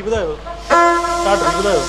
ਵਧਾਇਓ, ਘੱਟ ਨਹੀਂ ਵਧਾਇਓ।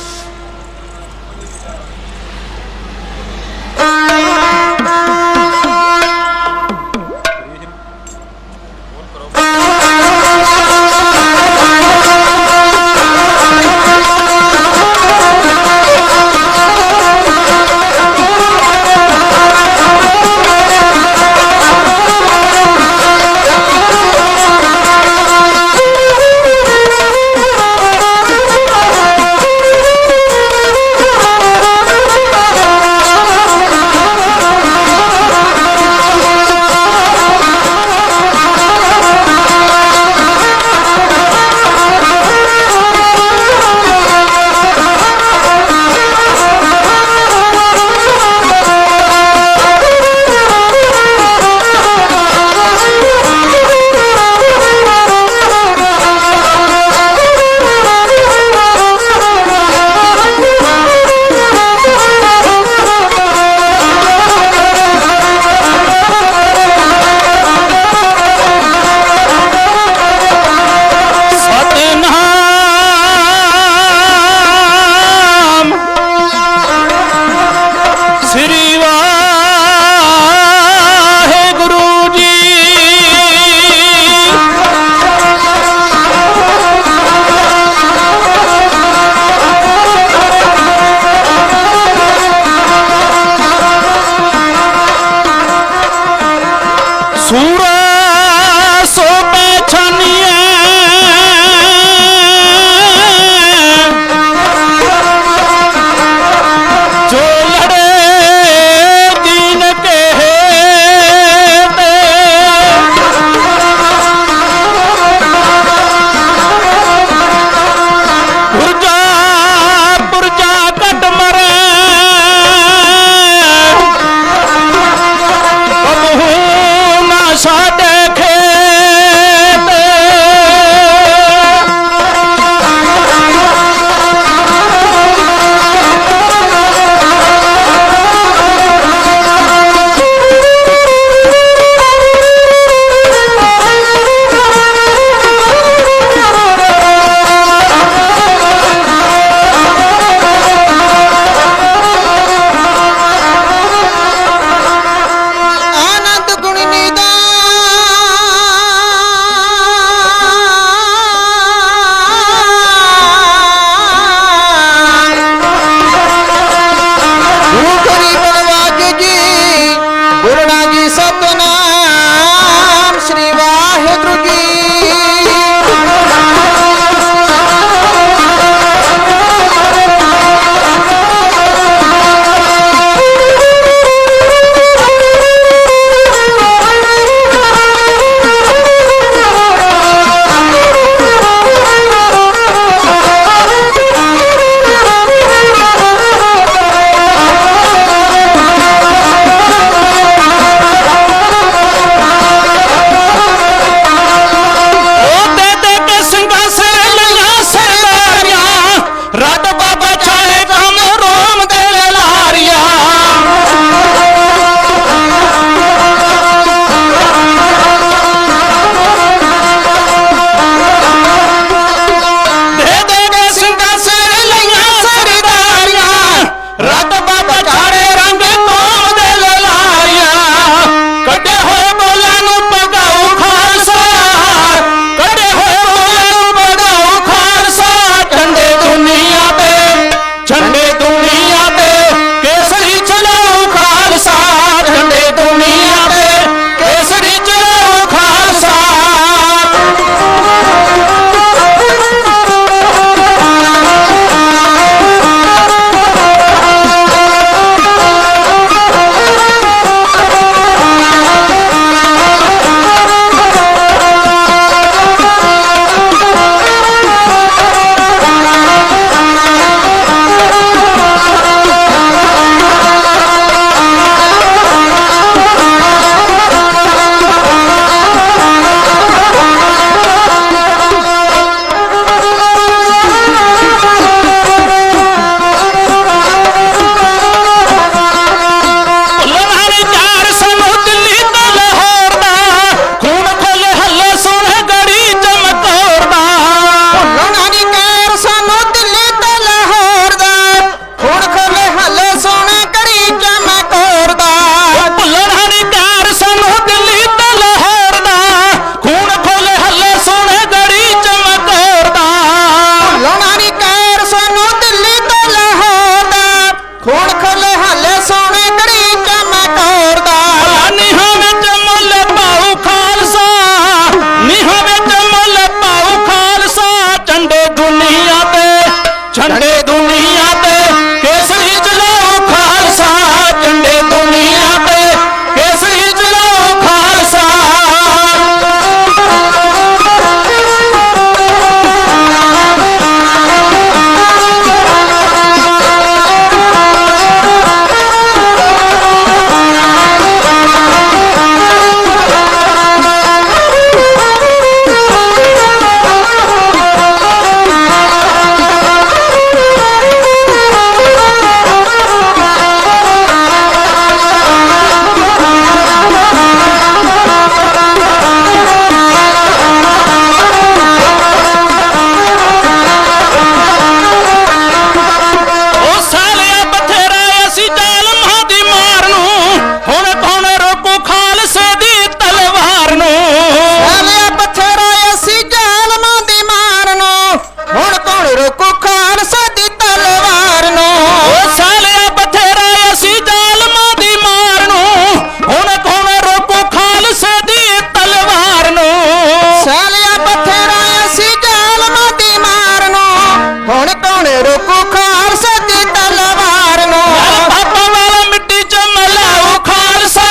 ਹੁਣ ਕੌਣ ਰੋਕੂ ਖਾਲਸਾ ਦੀ ਤਲਵਾਰ ਨੂੰ। ਪਾਪਾਂ ਵਾਲਾ ਮਿੱਟੀ ਚ ਮਲਾਉ ਖਾਲਸਾ,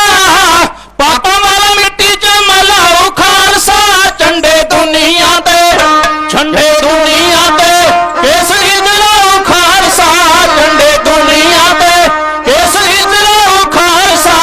ਪਾਪਾਂ ਵਾਲਾ ਮਿੱਟੀ ਚ ਮਲਾਉ ਖਾਲਸਾ, ਝੰਡੇ ਦੁਨੀਆ ਤੇ, ਝੰਡੇ ਦੁਨੀਆ ਤੇ ਕੇਸਰੀ ਜਲਾਉ ਖਾਲਸਾ, ਝੰਡੇ ਦੁਨੀਆ ਤੇ ਕੇਸਰੀ ਜਲਾਉ ਖਾਲਸਾ।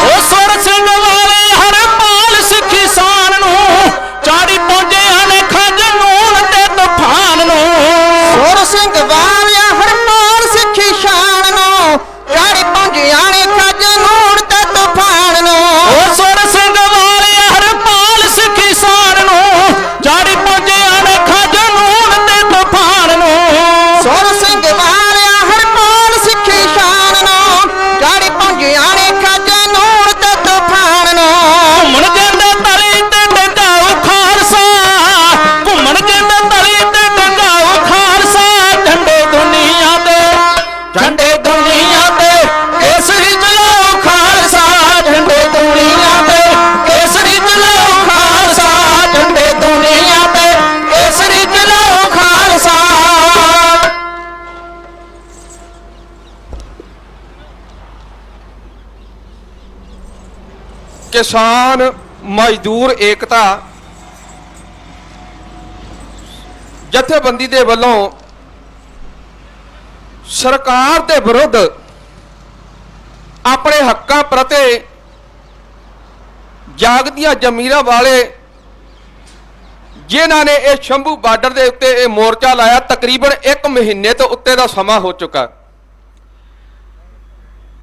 ਉਹ ਸੁਰ ਸਿੰਘ ਵਾਲੇ ਹਰਪਾਲ ਸਿੱਖੀ ਸ਼ਾਨ ਨੂੰ, ਚਾੜੀ ਪਹੁੰਚਿਆ ਨੇ ਖੰਜ ਨੂਣ ਤੇ ਤੂਫਾਨ ਨੂੰ। ਸੁਰ ਸਿੰਘ ਵਾਲਿਆ ਹਰਪਾਲ ਸਿੱਖੀ ਸ਼ਾਨ ਨੂੰ, ਚਾੜੀ ਪਹੁੰਚਿਆ ਨੇ ਖੱਜ ਨੂਣ ਤੇ ਤੂਫਾਨ ਨੂੰ। ਉਹ ਸੁਰ ਸਿੰਘ ਵਾਲੇ ਹਰਪਾਲ ਸਿੱਖੀ ਸ਼ਾਨ ਨੂੰ, ਚਾੜੀ ਪਹੁੰਚਿਆ ਨੇ ਖੰਜ ਨੂਣ ਤੇ ਤੂਫਾਨ ਨੂੰ। ਸੁਰ ਸਿੰਘ ਵਾਲਿਆ ਹਰਪਾਲ ਸਿੱਖੀ ਸ਼ਾਨ ਨੂੰ, ਚਾੜੀ ਪਹੁੰਚਿਆ ਨੇ ਖੱਜ ਨੂਣ ਤੇ ਤੂਫਾਨ ਨੂੰ। ਘੁੰਮਣ ਜਾਂਦਾ ਤਲੀ ਤੇ ਡੰਗਾਉ ਖਾਲਸਾ, ਘੁੰਮਣ ਜਾਂਦਾ ਤਲੀ ਤੇ ਡੰਗਾਉ ਖਾਲਸਾ, ਝੰਡੇ ਦੁਨੀਆ ਤੇ, ਝੰਡੇ ਦੁਨੀਆ ਤੇ ਕੇਸਰੀ ਜਲਾਉ ਖਾਲਸਾ, ਝੰਡੇ ਦੁਨੀਆ ਤੇ ਕੇਸਰੀ ਜਲਾਉ ਖਾਲਸਾ, ਝੰਡੇ ਦੁਨੀਆ ਤੇ ਕੇਸਰੀ ਜਲਾਉ ਖਾਲਸਾ। ਕਿਸਾਨ ਮਜ਼ਦੂਰ ਏਕਤਾ ਜਥੇਬੰਦੀ ਦੇ ਵੱਲੋਂ ਸਰਕਾਰ ਦੇ ਵਿਰੁੱਧ ਆਪਣੇ ਹੱਕਾਂ ਪ੍ਰਤੀ ਜਾਗਦੀਆਂ ਜ਼ਮੀਰਾਂ ਵਾਲੇ ਜਿਨ੍ਹਾਂ ਨੇ ਇਹ ਸ਼ੰਭੂ ਬਾਰਡਰ ਦੇ ਉੱਤੇ ਇਹ ਮੋਰਚਾ ਲਾਇਆ, ਤਕਰੀਬਨ 1 ਮਹੀਨੇ ਤੋਂ ਉੱਤੇ ਦਾ ਸਮਾਂ ਹੋ ਚੁੱਕਾ।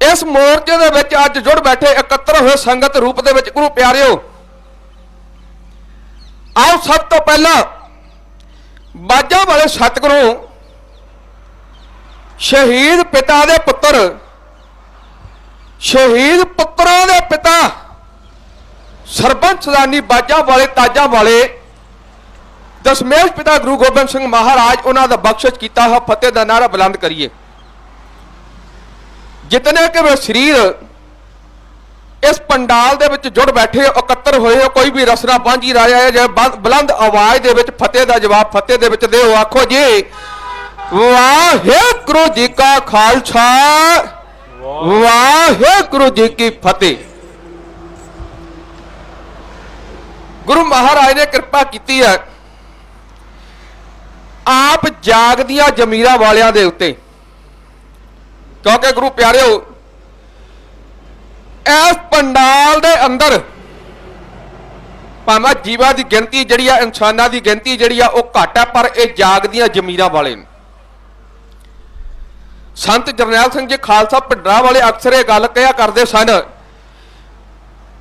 ਇਸ ਮੋਰਚੇ ਦੇ ਵਿੱਚ ਅੱਜ ਜੁੜ ਬੈਠੇ ਇਕੱਤਰ ਹੋਏ ਸੰਗਤ ਰੂਪ ਦੇ ਵਿੱਚ ਗੁਰੂ ਪਿਆਰਿਓ, ਆਓ ਸਭ ਤੋਂ ਪਹਿਲਾਂ ਬਾਜਾਂ ਵਾਲੇ ਸਤਿਗੁਰੂ ਸ਼ਹੀਦ ਪਿਤਾ ਦੇ ਪੁੱਤਰ, ਸ਼ਹੀਦ ਪੁੱਤਰਾਂ ਦੇ ਪਿਤਾ ਸਰਬੰਸ ਸਦਾਨੀ ਬਾਜਾਂ ਵਾਲੇ ਤਾਜਾਂ ਵਾਲੇ ਦਸ਼ਮੇਸ਼ ਪਿਤਾ ਗੁਰੂ ਗੋਬਿੰਦ ਸਿੰਘ ਮਹਾਰਾਜ, ਉਹਨਾਂ ਦਾ ਬਖਸ਼ਿਸ਼ ਕੀਤਾ ਹੋਇਆ ਫਤਿਹ ਦਾ ਨਾਰਾ ਬੁਲੰਦ ਕਰੀਏ। ਜਿਤਨੇ ਕਿ ਵੇ ਸਰੀਰ ਇਸ ਪੰਡਾਲ ਦੇ ਵਿੱਚ ਜੁੜ ਬੈਠੇ ਇਕੱਤਰ ਹੋਏ ਹੋ, ਕੋਈ ਵੀ ਰਸਨਾ ਬਾਂਝੀ ਰਾਇਆ ਹੈ, ਜੇ ਬੁਲੰਦ ਆਵਾਜ਼ ਦੇ ਵਿੱਚ ਫਤਿਹ ਦਾ ਜਵਾਬ ਫਤਿਹ ਦੇ ਵਿੱਚ ਦਿਓ। ਆਖੋ ਜੀ ਵਾਹਿਗੁਰੂ ਜੀ ਕਾ ਖਾਲਸਾ, ਵਾਹਿਗੁਰੂ ਜੀ ਕੀ ਫਤਿਹ। ਗੁਰੂ ਮਹਾਰਾਜ ਨੇ ਕਿਰਪਾ ਕੀਤੀ ਹੈ ਆਪ ਜਾਗਦੀਆਂ ਜ਼ਮੀਰਾਂ ਵਾਲਿਆਂ ਦੇ ਉੱਤੇ, ਕਿਉਂਕਿ ਗੁਰੂ ਪਿਆਰਿਓ ਇਸ ਪੰਡਾਲ ਦੇ ਅੰਦਰ ਭਾਵੇਂ ਜੀਵਾਂ ਦੀ ਗਿਣਤੀ ਜਿਹੜੀ ਆ, ਇਨਸਾਨਾਂ ਦੀ ਗਿਣਤੀ ਜਿਹੜੀ ਆ ਉਹ ਘੱਟ ਆ, ਪਰ ਇਹ ਜਾਗਦੀਆਂ ਜ਼ਮੀਰਾਂ ਵਾਲੇ ਨੇ। ਸੰਤ ਜਰਨੈਲ ਸਿੰਘ ਜੀ ਖਾਲਸਾ ਭਿੰਡਰਾਂ ਵਾਲੇ ਅਕਸਰ ਇਹ ਗੱਲ ਕਿਹਾ ਕਰਦੇ ਸਨ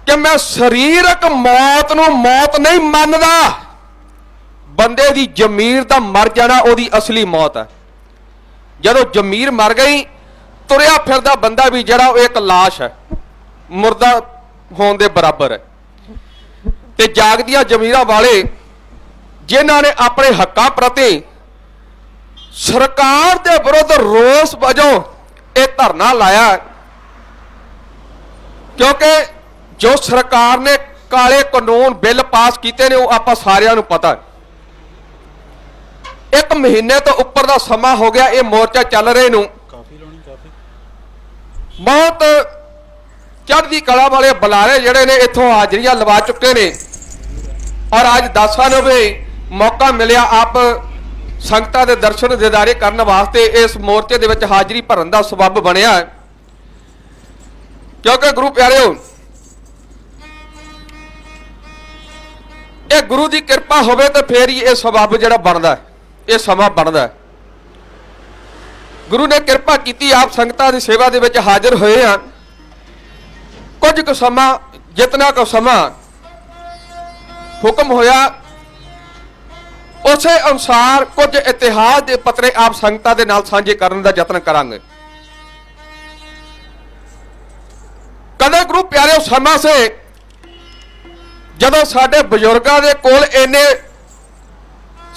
ਕਿ ਮੈਂ ਸਰੀਰਕ ਮੌਤ ਨੂੰ ਮੌਤ ਨਹੀਂ ਮੰਨਦਾ, ਬੰਦੇ ਦੀ ਜ਼ਮੀਰ ਤਾਂ ਮਰ ਜਾਣਾ ਉਹਦੀ ਅਸਲੀ ਮੌਤ ਹੈ। ਜਦੋਂ ਜ਼ਮੀਰ ਮਰ ਗਈ, ਤੁਰਿਆ ਫਿਰਦਾ ਬੰਦਾ ਵੀ ਜਿਹੜਾ ਉਹ ਇੱਕ ਲਾਸ਼ ਹੈ, ਮੁਰਦਾ ਹੋਣ ਦੇ ਬਰਾਬਰ ਹੈ। ਤੇ ਜਾਗਦੀਆਂ ਜ਼ਮੀਰਾਂ ਵਾਲੇ ਜਿਨ੍ਹਾਂ ਨੇ ਆਪਣੇ ਹੱਕਾਂ ਪ੍ਰਤੀ ਸਰਕਾਰ ਦੇ ਵਿਰੁੱਧ ਰੋਸ ਵਜੋਂ ਇਹ ਧਰਨਾ ਲਾਇਆ, ਕਿਉਂਕਿ ਜੋ ਸਰਕਾਰ ਨੇ ਕਾਲੇ ਕਾਨੂੰਨ ਬਿੱਲ ਪਾਸ ਕੀਤੇ ਨੇ ਉਹ ਆਪਾਂ ਸਾਰਿਆਂ ਨੂੰ ਪਤਾ ਹੈ। 1 ਮਹੀਨੇ ਤੋਂ ਉੱਪਰ ਦਾ ਸਮਾਂ ਹੋ ਗਿਆ ਇਹ ਮੋਰਚਾ ਚੱਲ ਰਹੇ ਨੂੰ। ਬਹੁਤ ਚੜ੍ਹਦੀ ਕਲਾ ਵਾਲੇ ਬੁਲਾਰੇ ਜਿਹੜੇ ਨੇ ਇੱਥੋਂ ਹਾਜ਼ਰੀਆਂ ਲਵਾ ਚੁੱਕੇ ਨੇ, ਔਰ ਅੱਜ ਦਾਸਾਂ ਨੂੰ ਵੀ ਮੌਕਾ ਮਿਲਿਆ ਆਪ ਸੰਗਤਾਂ ਦੇ ਦਰਸ਼ਨ ਦੀਦਾਰੇ ਕਰਨ ਵਾਸਤੇ ਇਸ ਮੋਰਚੇ ਦੇ ਵਿੱਚ ਹਾਜ਼ਰੀ ਭਰਨ ਦਾ ਸਬੱਬ ਬਣਿਆ। ਕਿਉਂਕਿ ਗੁਰੂ ਪਿਆਰਿਓ ਇਹ ਗੁਰੂ ਦੀ ਕਿਰਪਾ ਹੋਵੇ ਤਾਂ ਫੇਰ ਹੀ ਇਹ ਸਬੱਬ ਜਿਹੜਾ ਬਣਦਾ, ਇਹ ਸਮਾਂ ਬਣਦਾ। ਗੁਰੂ ਨੇ ਕਿਰਪਾ ਕੀਤੀ, ਆਪ ਸੰਗਤਾਂ ਦੀ ਸੇਵਾ ਦੇ ਵਿੱਚ ਹਾਜ਼ਰ ਹੋਏ ਆ। ਕੁਝ ਕੁ ਸਮਾਂ, ਜਿਤਨਾ ਕੁ ਸਮਾਂ ਹੁਕਮ ਹੋਇਆ, ਉਸੇ ਅਨੁਸਾਰ ਕੁਝ ਇਤਿਹਾਸ ਦੇ ਪੱਤਰੇ ਆਪ ਸੰਗਤਾਂ ਦੇ ਨਾਲ ਸਾਂਝੇ ਕਰਨ ਦਾ ਯਤਨ ਕਰਾਂਗੇ। ਕਦੇ ਗੁਰੂ ਪਿਆਰਿਓ ਸਮਾਂ ਸੇ ਜਦੋਂ ਸਾਡੇ ਬਜ਼ੁਰਗਾਂ ਦੇ ਕੋਲ ਇੰਨੇ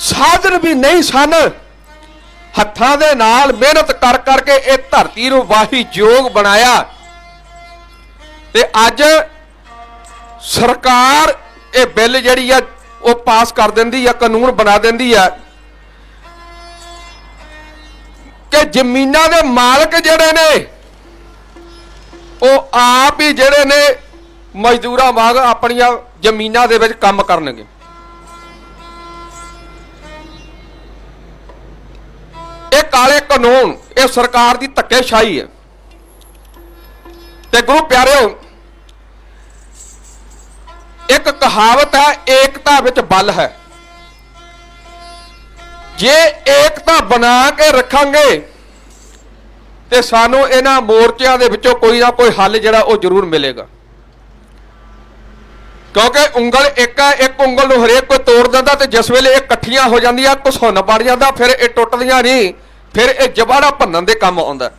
ਸਾਧਨ ਵੀ ਨਹੀਂ ਸਨ, ਹੱਥਾਂ ਦੇ ਨਾਲ ਮਿਹਨਤ ਕਰ ਕਰਕੇ ਇਹ ਧਰਤੀ ਨੂੰ ਵਾਹੀ ਯੋਗ ਬਣਾਇਆ, ਤੇ ਅੱਜ ਸਰਕਾਰ ਇਹ ਬਿੱਲ ਜਿਹੜੀ ਆ ਉਹ ਪਾਸ ਕਰ ਦਿੰਦੀ ਆ, ਕਾਨੂੰਨ ਬਣਾ ਦਿੰਦੀ ਆ ਕਿ ਜ਼ਮੀਨਾਂ ਦੇ ਮਾਲਕ ਜਿਹੜੇ ਨੇ ਉਹ ਆਪ ਹੀ ਜਿਹੜੇ ਨੇ ਮਜ਼ਦੂਰਾਂ ਵਾਂਗ ਆਪਣੀਆਂ ਜ਼ਮੀਨਾਂ ਦੇ ਵਿੱਚ ਕੰਮ ਕਰਨਗੇ। ਇਹ ਕਾਲੇ ਕਾਨੂੰਨ, ਇਹ ਸਰਕਾਰ ਦੀ ਧੱਕੇਸ਼ਾਹੀ ਹੈ। ਤੇ ਗੁਰੂ ਪਿਆਰਿਓ, ਇੱਕ ਕਹਾਵਤ ਹੈ, ਏਕਤਾ ਵਿੱਚ ਬਲ ਹੈ। ਜੇ ਏਕਤਾ ਬਣਾ ਕੇ ਰੱਖਾਂਗੇ ਤੇ ਸਾਨੂੰ ਇਹਨਾਂ ਮੋਰਚਿਆਂ ਦੇ ਵਿੱਚੋਂ ਕੋਈ ਨਾ ਕੋਈ ਹੱਲ ਜਿਹੜਾ ਉਹ ਜ਼ਰੂਰ ਮਿਲੇਗਾ। ਕਿਉਂਕਿ ਉਂਗਲ ਇੱਕ ਹੈ, ਇੱਕ ਉਂਗਲ ਨੂੰ ਹਰੇਕ ਕੋਈ ਤੋੜ ਦਿੰਦਾ, ਤੇ ਜਿਸ ਵੇਲੇ ਇਹ ਇਕੱਠੀਆਂ ਹੋ ਜਾਂਦੀਆਂ ਘੁਸੁੰਨ ਬਣ ਜਾਂਦਾ, ਫਿਰ ਇਹ ਟੁੱਟਦੀਆਂ ਨਹੀਂ, ਫਿਰ ਇਹ ਜਬਾੜਾ ਭੰਨਣ ਦੇ ਕੰਮ ਆਉਂਦਾ।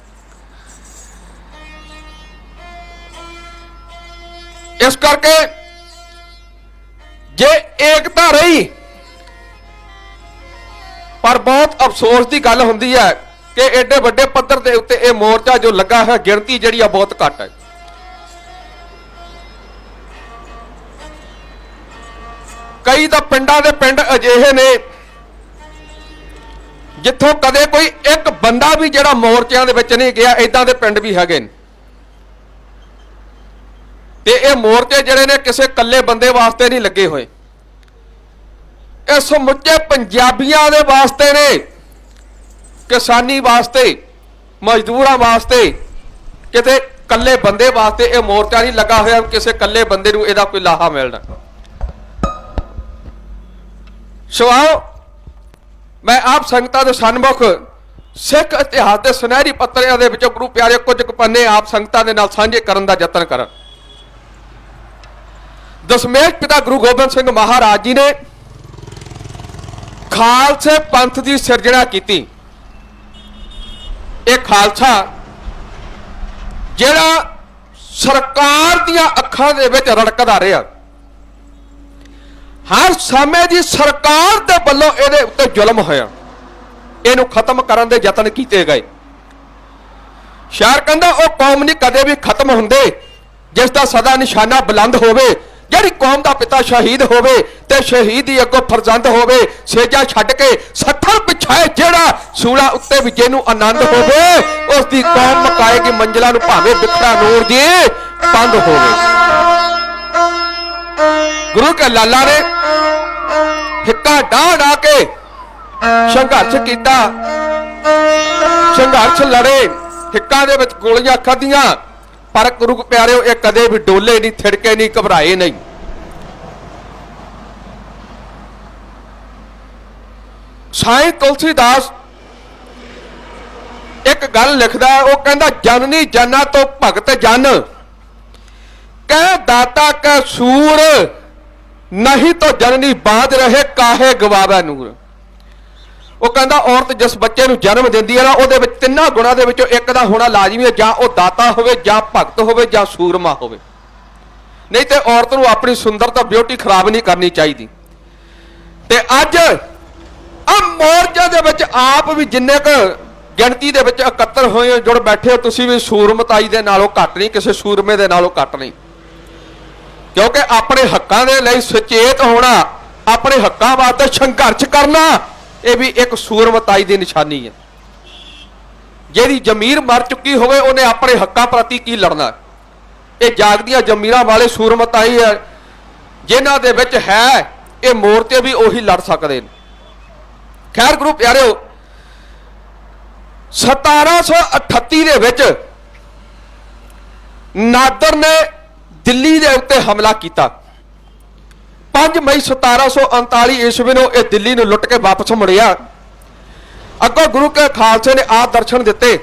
ਇਸ ਕਰਕੇ ਜੇ ਏਕਤਾ ਰਹੀ, ਪਰ ਬਹੁਤ ਅਫਸੋਸ ਦੀ ਗੱਲ ਹੁੰਦੀ ਹੈ ਕਿ ਐਡੇ ਵੱਡੇ ਪੱਧਰ ਦੇ ਉੱਤੇ ਇਹ ਮੋਰਚਾ ਜੋ ਲੱਗਾ ਹੈ, ਗਿਣਤੀ ਜਿਹੜੀ ਆ ਬਹੁਤ ਘੱਟ ਹੈ। ਕਈ ਤਾਂ ਪਿੰਡਾਂ ਦੇ ਪਿੰਡ ਅਜਿਹੇ ਨੇ ਜਿੱਥੋਂ ਕਦੇ ਕੋਈ ਇੱਕ ਬੰਦਾ ਵੀ ਜਿਹੜਾ ਮੋਰਚਿਆਂ ਦੇ ਵਿੱਚ ਨਹੀਂ ਗਿਆ, ਏਦਾਂ ਦੇ ਪਿੰਡ ਵੀ ਹੈਗੇ ਨੇ। ਤੇ ਇਹ ਮੋਰਚੇ ਜਿਹੜੇ ਨੇ ਕਿਸੇ ਇਕੱਲੇ ਬੰਦੇ ਵਾਸਤੇ ਨਹੀਂ ਲੱਗੇ ਹੋਏ, ਇਹ ਸਮੁੱਚੇ ਪੰਜਾਬੀਆਂ ਦੇ ਵਾਸਤੇ ਨੇ, ਕਿਸਾਨੀ ਵਾਸਤੇ, ਮਜ਼ਦੂਰਾਂ ਵਾਸਤੇ, ਕਿਤੇ ਇਕੱਲੇ ਬੰਦੇ ਵਾਸਤੇ ਇਹ ਮੋਰਚਾ ਨਹੀਂ ਲੱਗਾ ਹੋਇਆ ਕਿਸੇ ਇਕੱਲੇ ਬੰਦੇ ਨੂੰ ਇਹਦਾ ਕੋਈ ਲਾਹਾ ਮਿਲਣਾ। ਸੋ ਆਓ ਮੈਂ ਆਪ ਸੰਗਤਾਂ ਦੇ ਸਨਮੁਖ ਸਿੱਖ ਇਤਿਹਾਸ ਦੇ ਸੁਨਹਿਰੀ ਪੱਤਰਿਆਂ ਦੇ ਵਿੱਚੋਂ ਗੁਰੂ ਪਿਆਰੇ ਕੁਝ ਕੁ ਪੰਨੇ ਆਪ ਸੰਗਤਾਂ ਦੇ ਨਾਲ ਸਾਂਝੇ ਕਰਨ ਦਾ ਯਤਨ ਕਰਾਂ। ਦਸਮੇਸ਼ ਪਿਤਾ ਗੁਰੂ ਗੋਬਿੰਦ ਸਿੰਘ ਮਹਾਰਾਜ ਜੀ ਨੇ ਖਾਲਸੇ ਪੰਥ ਦੀ ਸਿਰਜਣਾ ਕੀਤੀ। ਇਹ ਖਾਲਸਾ ਜਿਹੜਾ ਸਰਕਾਰ ਦੀਆਂ ਅੱਖਾਂ ਦੇ ਵਿੱਚ ਰੜਕਦਾ ਰਿਹਾ, ਹਰ ਸਮੇਂ ਦੀ ਸਰਕਾਰ ਦੇ ਵੱਲੋਂ ਇਹਦੇ ਉੱਤੇ ਜ਼ੁਲਮ ਹੋਇਆ, ਇਹਨੂੰ ਖਤਮ ਕਰਨ ਦੇ ਯਤਨ ਕੀਤੇ ਗਏ। ਸ਼ਾਇਰ ਕਹਿੰਦਾ ਉਹ ਕੌਮ ਨਹੀਂ ਕਦੇ ਵੀ ਖਤਮ ਹੁੰਦੇ ਜਿਸ ਦਾ ਸਦਾ ਨਿਸ਼ਾਨਾ ਬੁਲੰਦ ਹੋਵੇ। ਜਿਹੜੀ ਕੌਮ ਦਾ ਪਿਤਾ ਸ਼ਹੀਦ ਹੋਵੇ ਤੇ ਸ਼ਹੀਦੀ ਅੱਗੋਂ ਫਰਜ਼ੰਦ ਹੋਵੇ, ਸੇਜਾ ਛੱਡ ਕੇ ਸੱਥਰ ਪਿਛਾਏ ਜਿਹੜਾ ਸੂਲਾ ਉੱਤੇ ਵੀ ਜਿਹਨੂੰ ਆਨੰਦ ਹੋਵੇ, ਉਸ ਦੀ ਕੌਮ ਮਕਾਏਗੀ ਮੰਜ਼ਿਲਾਂ ਨੂੰ ਭਾਵੇਂ ਬਿਖਰਾ ਨੂਰ ਦੀ ਪੰਧ ਹੋਵੇ। ਗੁਰੂ ਕੇ ਲਾਲਾ ਨੇ ਹਿੱਕਾ ਢਾਹ ਕੇ ਸੰਘਰਸ਼ ਕੀਤਾ, ਸੰਘਰਸ਼ ਲੜੇ, ਹਿੱਕਾਂ ਦੇ ਵਿੱਚ ਗੋਲੀਆਂ ਖਾਧੀਆਂ, ਪਰ ਗੁਰੂ ਪਿਆਰਿਓ ਇਹ ਕਦੇ ਵੀ ਡੋਲੇ ਨਹੀਂ, ਥਿੜਕੇ ਨਹੀਂ, ਘਬਰਾਏ ਨਹੀਂ। ਸਾਈਂ ਤੁਲਸੀਦਾਸ ਇੱਕ ਗੱਲ ਲਿਖਦਾ, ਉਹ ਕਹਿੰਦਾ ਜਨਨੀ ਜਨਾ ਤੋਂ ਭਗਤ ਜਨ ਕਹਿ ਦਾਤਾ ਕੈ ਸੂਰ ਨਹੀਂ ਤਾਂ ਜਨਨੀ ਬਾਦ ਰਹੇ ਕਾਹੇ ਗਵਾਵੇ ਨੂਰ। ਉਹ ਕਹਿੰਦਾ ਔਰਤ ਜਿਸ ਬੱਚੇ ਨੂੰ ਜਨਮ ਦਿੰਦੀ ਹੈ ਨਾ, ਉਹਦੇ ਵਿੱਚ ਤਿੰਨਾਂ ਗੁਣਾਂ ਦੇ ਵਿੱਚੋਂ ਇੱਕ ਦਾ ਹੋਣਾ ਲਾਜ਼ਮੀ ਹੈ, ਜਾਂ ਉਹ ਦਾਤਾ ਹੋਵੇ, ਜਾਂ ਭਗਤ ਹੋਵੇ, ਜਾਂ ਸੂਰਮਾ ਹੋਵੇ। ਨਹੀਂ ਤੇ ਔਰਤ ਨੂੰ ਆਪਣੀ ਸੁੰਦਰਤਾ, ਬਿਊਟੀ ਖਰਾਬ ਨਹੀਂ ਕਰਨੀ ਚਾਹੀਦੀ। ਤੇ ਅੱਜ ਆ ਮੋਰਚੇ ਦੇ ਵਿੱਚ ਆਪ ਵੀ ਜਿੰਨੇ ਕੁ ਗਿਣਤੀ ਦੇ ਵਿੱਚ ਇਕੱਤਰ ਹੋਏ ਜੁੜ ਬੈਠੇ ਹੋ, ਤੁਸੀਂ ਵੀ ਸੂਰਮਤਾਈ ਦੇ ਨਾਲੋਂ ਘੱਟ ਨਹੀਂ, ਕਿਸੇ ਸੂਰਮੇ ਦੇ ਨਾਲੋਂ ਘੱਟ ਨਹੀਂ। ਕਿਉਂਕਿ ਆਪਣੇ ਹੱਕਾਂ ਦੇ ਲਈ ਸੁਚੇਤ ਹੋਣਾ, ਆਪਣੇ ਹੱਕਾਂ ਵਾਸਤੇ ਸੰਘਰਸ਼ ਕਰਨਾ, ਇਹ ਵੀ ਇੱਕ ਸੂਰਮਤਾਈ ਦੀ ਨਿਸ਼ਾਨੀ ਹੈ। ਜਿਹਦੀ ਜ਼ਮੀਰ ਮਰ ਚੁੱਕੀ ਹੋਵੇ ਉਹਨੇ ਆਪਣੇ ਹੱਕਾਂ ਪ੍ਰਤੀ ਕੀ ਲੜਨਾ। ਇਹ ਜਾਗਦੀਆਂ ਜ਼ਮੀਰਾਂ ਵਾਲੇ ਸੂਰਮਤਾਈ ਹੈ ਜਿਨ੍ਹਾਂ ਦੇ ਵਿੱਚ ਹੈ, ਇਹ ਮੋਰਚੇ ਵੀ ਉਹੀ ਲੜ ਸਕਦੇ ਨੇ। ਖੈਰ ਗੁਰੂ ਪਿਆਰਿਓ, 1738 ਦੇ ਵਿੱਚ ਨਾਦਰ ਨੇ ਦਿੱਲੀ ਦੇ ਉੱਤੇ ਹਮਲਾ ਕੀਤਾ। 5 ਮਈ 1739 ਈਸਵੀ ਨੂੰ ਇਹ ਦਿੱਲੀ ਨੂੰ ਲੁੱਟ ਕੇ ਵਾਪਸ ਮੁੜਿਆ। ਅੱਗੋਂ ਗੁਰੂ ਕੇ ਖਾਲਸੇ ਨੇ ਆ ਦਰਸ਼ਨ ਦਿੱਤੇ।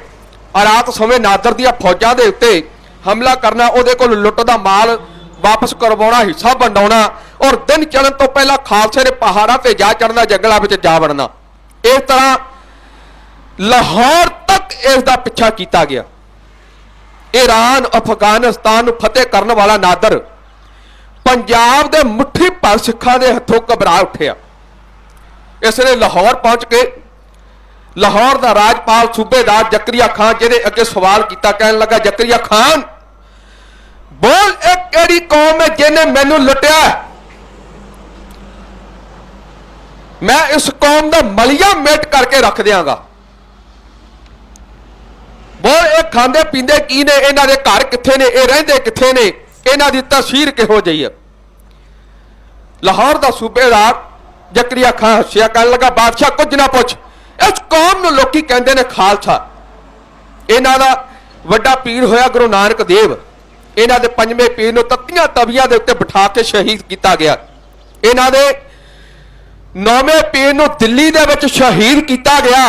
ਰਾਤ ਸਮੇਂ ਨਾਦਰ ਦੀਆਂ ਫੌਜਾਂ ਦੇ ਉੱਤੇ ਹਮਲਾ ਕਰਨਾ, ਉਹਦੇ ਕੋਲ ਲੁੱਟ ਦਾ ਮਾਲ ਵਾਪਸ ਕਰਵਾਉਣਾ, ਹਿੱਸਾ ਵੰਡਾਉਣਾ, ਔਰ ਦਿਨ ਚੜ੍ਹਨ ਤੋਂ ਪਹਿਲਾਂ ਖਾਲਸੇ ਨੇ ਪਹਾੜਾਂ ਤੇ ਜਾ ਚੜ੍ਹਨਾ, ਜੰਗਲਾਂ ਵਿੱਚ ਜਾ ਵੜਨਾ। ਇਸ ਤਰ੍ਹਾਂ ਲਾਹੌਰ ਤੱਕ ਇਸ ਦਾ ਪਿੱਛਾ ਕੀਤਾ ਗਿਆ। ਈਰਾਨ ਅਫਗਾਨਿਸਤਾਨ ਨੂੰ ਫਤਿਹ ਕਰਨ ਵਾਲਾ ਨਾਦਰ ਪੰਜਾਬ ਦੇ ਮੁੱਠੀ ਭਰ ਸਿੱਖਾਂ ਦੇ ਹੱਥੋਂ ਘਬਰਾ ਉੱਠਿਆ। ਇਸ ਨੇ ਲਾਹੌਰ ਪਹੁੰਚ ਕੇ ਲਾਹੌਰ ਦਾ ਰਾਜਪਾਲ ਸੂਬੇਦਾਰ ਜ਼ਕਰੀਆ ਖਾਨ ਜਿਹਦੇ ਅੱਗੇ ਸਵਾਲ ਕੀਤਾ, ਕਹਿਣ ਲੱਗਾ, ਜ਼ਕਰੀਆ ਖਾਨ ਬੋਲ, ਇਹ ਕਿਹੜੀ ਕੌਮ ਹੈ ਜਿਹਨੇ ਮੈਨੂੰ ਲੁੱਟਿਆ? ਮੈਂ ਇਸ ਕੌਮ ਦਾ ਮਲੀਆ ਮੇਟ ਕਰਕੇ ਰੱਖ ਦਿਆਂਗਾ। ਬੋਲ, ਇਹ ਖਾਂਦੇ ਪੀਂਦੇ ਕੀ ਨੇ, ਇਹਨਾਂ ਦੇ ਘਰ ਕਿੱਥੇ ਨੇ, ਇਹ ਰਹਿੰਦੇ ਕਿੱਥੇ ਨੇ, ਇਹਨਾਂ ਦੀ ਤਸਵੀਰ ਕਿਹੋ ਜਿਹੀ ਹੈ? ਲਾਹੌਰ ਦਾ ਸੂਬੇਦਾਰ ਜ਼ਕਰੀਆ ਖਾਨ ਹੱਸਿਆ, ਕਹਿਣ ਲੱਗਾ, ਬਾਦਸ਼ਾਹ ਕੁਝ ਨਾ ਪੁੱਛ, ਇਸ ਕੌਮ ਨੂੰ ਲੋਕੀ ਕਹਿੰਦੇ ਨੇ ਖਾਲਸਾ। ਇਹਨਾਂ ਦਾ ਵੱਡਾ ਪੀਰ ਹੋਇਆ ਗੁਰੂ ਨਾਨਕ ਦੇਵ। ਇਹਨਾਂ ਦੇ ਪੰਜਵੇਂ ਪੀਰ ਨੂੰ ਤੱਤੀਆਂ ਤਵੀਆਂ ਦੇ ਉੱਤੇ ਬਿਠਾ ਕੇ ਸ਼ਹੀਦ ਕੀਤਾ ਗਿਆ। ਇਹਨਾਂ ਦੇ 9ਵੇਂ ਪੀਰ ਨੂੰ ਦਿੱਲੀ ਦੇ ਵਿੱਚ ਸ਼ਹੀਦ ਕੀਤਾ ਗਿਆ।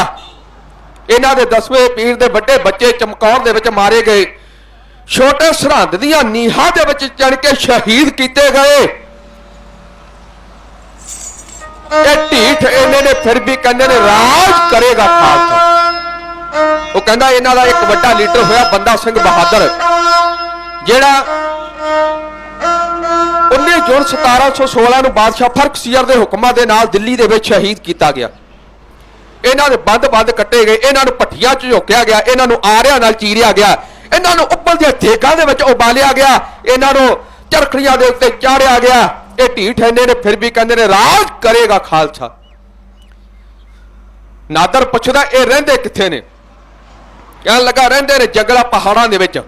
ਇਹਨਾਂ ਦੇ 10ਵੇਂ ਪੀਰ ਦੇ ਵੱਡੇ ਬੱਚੇ ਚਮਕੌਰ ਦੇ ਵਿੱਚ ਮਾਰੇ ਗਏ। ਛੋਟੇ ਸਰਹੰਦ ਦੀਆਂ ਨੀਹਾਂ ਦੇ ਵਿੱਚ ਚੜ ਕੇ ਸ਼ਹੀਦ ਕੀਤੇ ਗਏ। ਇਹ ਢੀਠ ਇਹਨੇ ਨੇ ਫਿਰ ਵੀ ਕਹਿੰਦੇ ਨੇ ਰਾਜ ਕਰੇਗਾ ਖਾਲਸਾ। ਉਹ ਕਹਿੰਦਾ ਇਹਨਾਂ ਦਾ ਇੱਕ ਵੱਡਾ ਲੀਡਰ ਹੋਇਆ ਬੰਦਾ ਸਿੰਘ ਬਹਾਦਰ, ਜਿਹੜਾ 19 ਜੂਨ 1716 ਨੂੰ ਬਾਦਸ਼ਾਹ ਫਰਖਸੀਰ ਦੇ ਹੁਕਮਾਂ ਦੇ ਨਾਲ ਦਿੱਲੀ ਦੇ ਵਿੱਚ ਸ਼ਹੀਦ ਕੀਤਾ ਗਿਆ। ਇਹਨਾਂ ਦੇ ਬੰਦ ਕੱਟੇ ਗਏ, ਇਹਨਾਂ ਨੂੰ ਭੱਠੀਆਂ 'ਚ ਝੋਕਿਆ ਗਿਆ, ਇਹਨਾਂ ਨੂੰ ਆਰਿਆਂ ਨਾਲ ਚੀਰਿਆ ਗਿਆ, ਇਹਨਾਂ ਨੂੰ ਉੱਬਲਦੀਆਂ ਦੇਗਾਂ ਦੇ ਵਿੱਚ ਉਬਾਲਿਆ ਗਿਆ, ਇਹਨਾਂ ਨੂੰ ਚਰਖੜੀਆਂ ਦੇ ਉੱਤੇ ਚਾੜਿਆ ਗਿਆ। ਇਹ ਢੀਠ ਇਹਨੇ ਨੇ ਫਿਰ ਵੀ ਕਹਿੰਦੇ ਨੇ ਰਾਜ ਕਰੇਗਾ ਖਾਲਸਾ। ਨਾਦਰ ਪੁੱਛਦਾ, ਇਹ ਰਹਿੰਦੇ ਕਿੱਥੇ ਨੇ? ਕਹਿਣ ਲੱਗਾ, ਰਹਿੰਦੇ ਨੇ ਜੰਗਲਾਂ ਪਹਾੜਾਂ ਦੇ ਵਿੱਚ।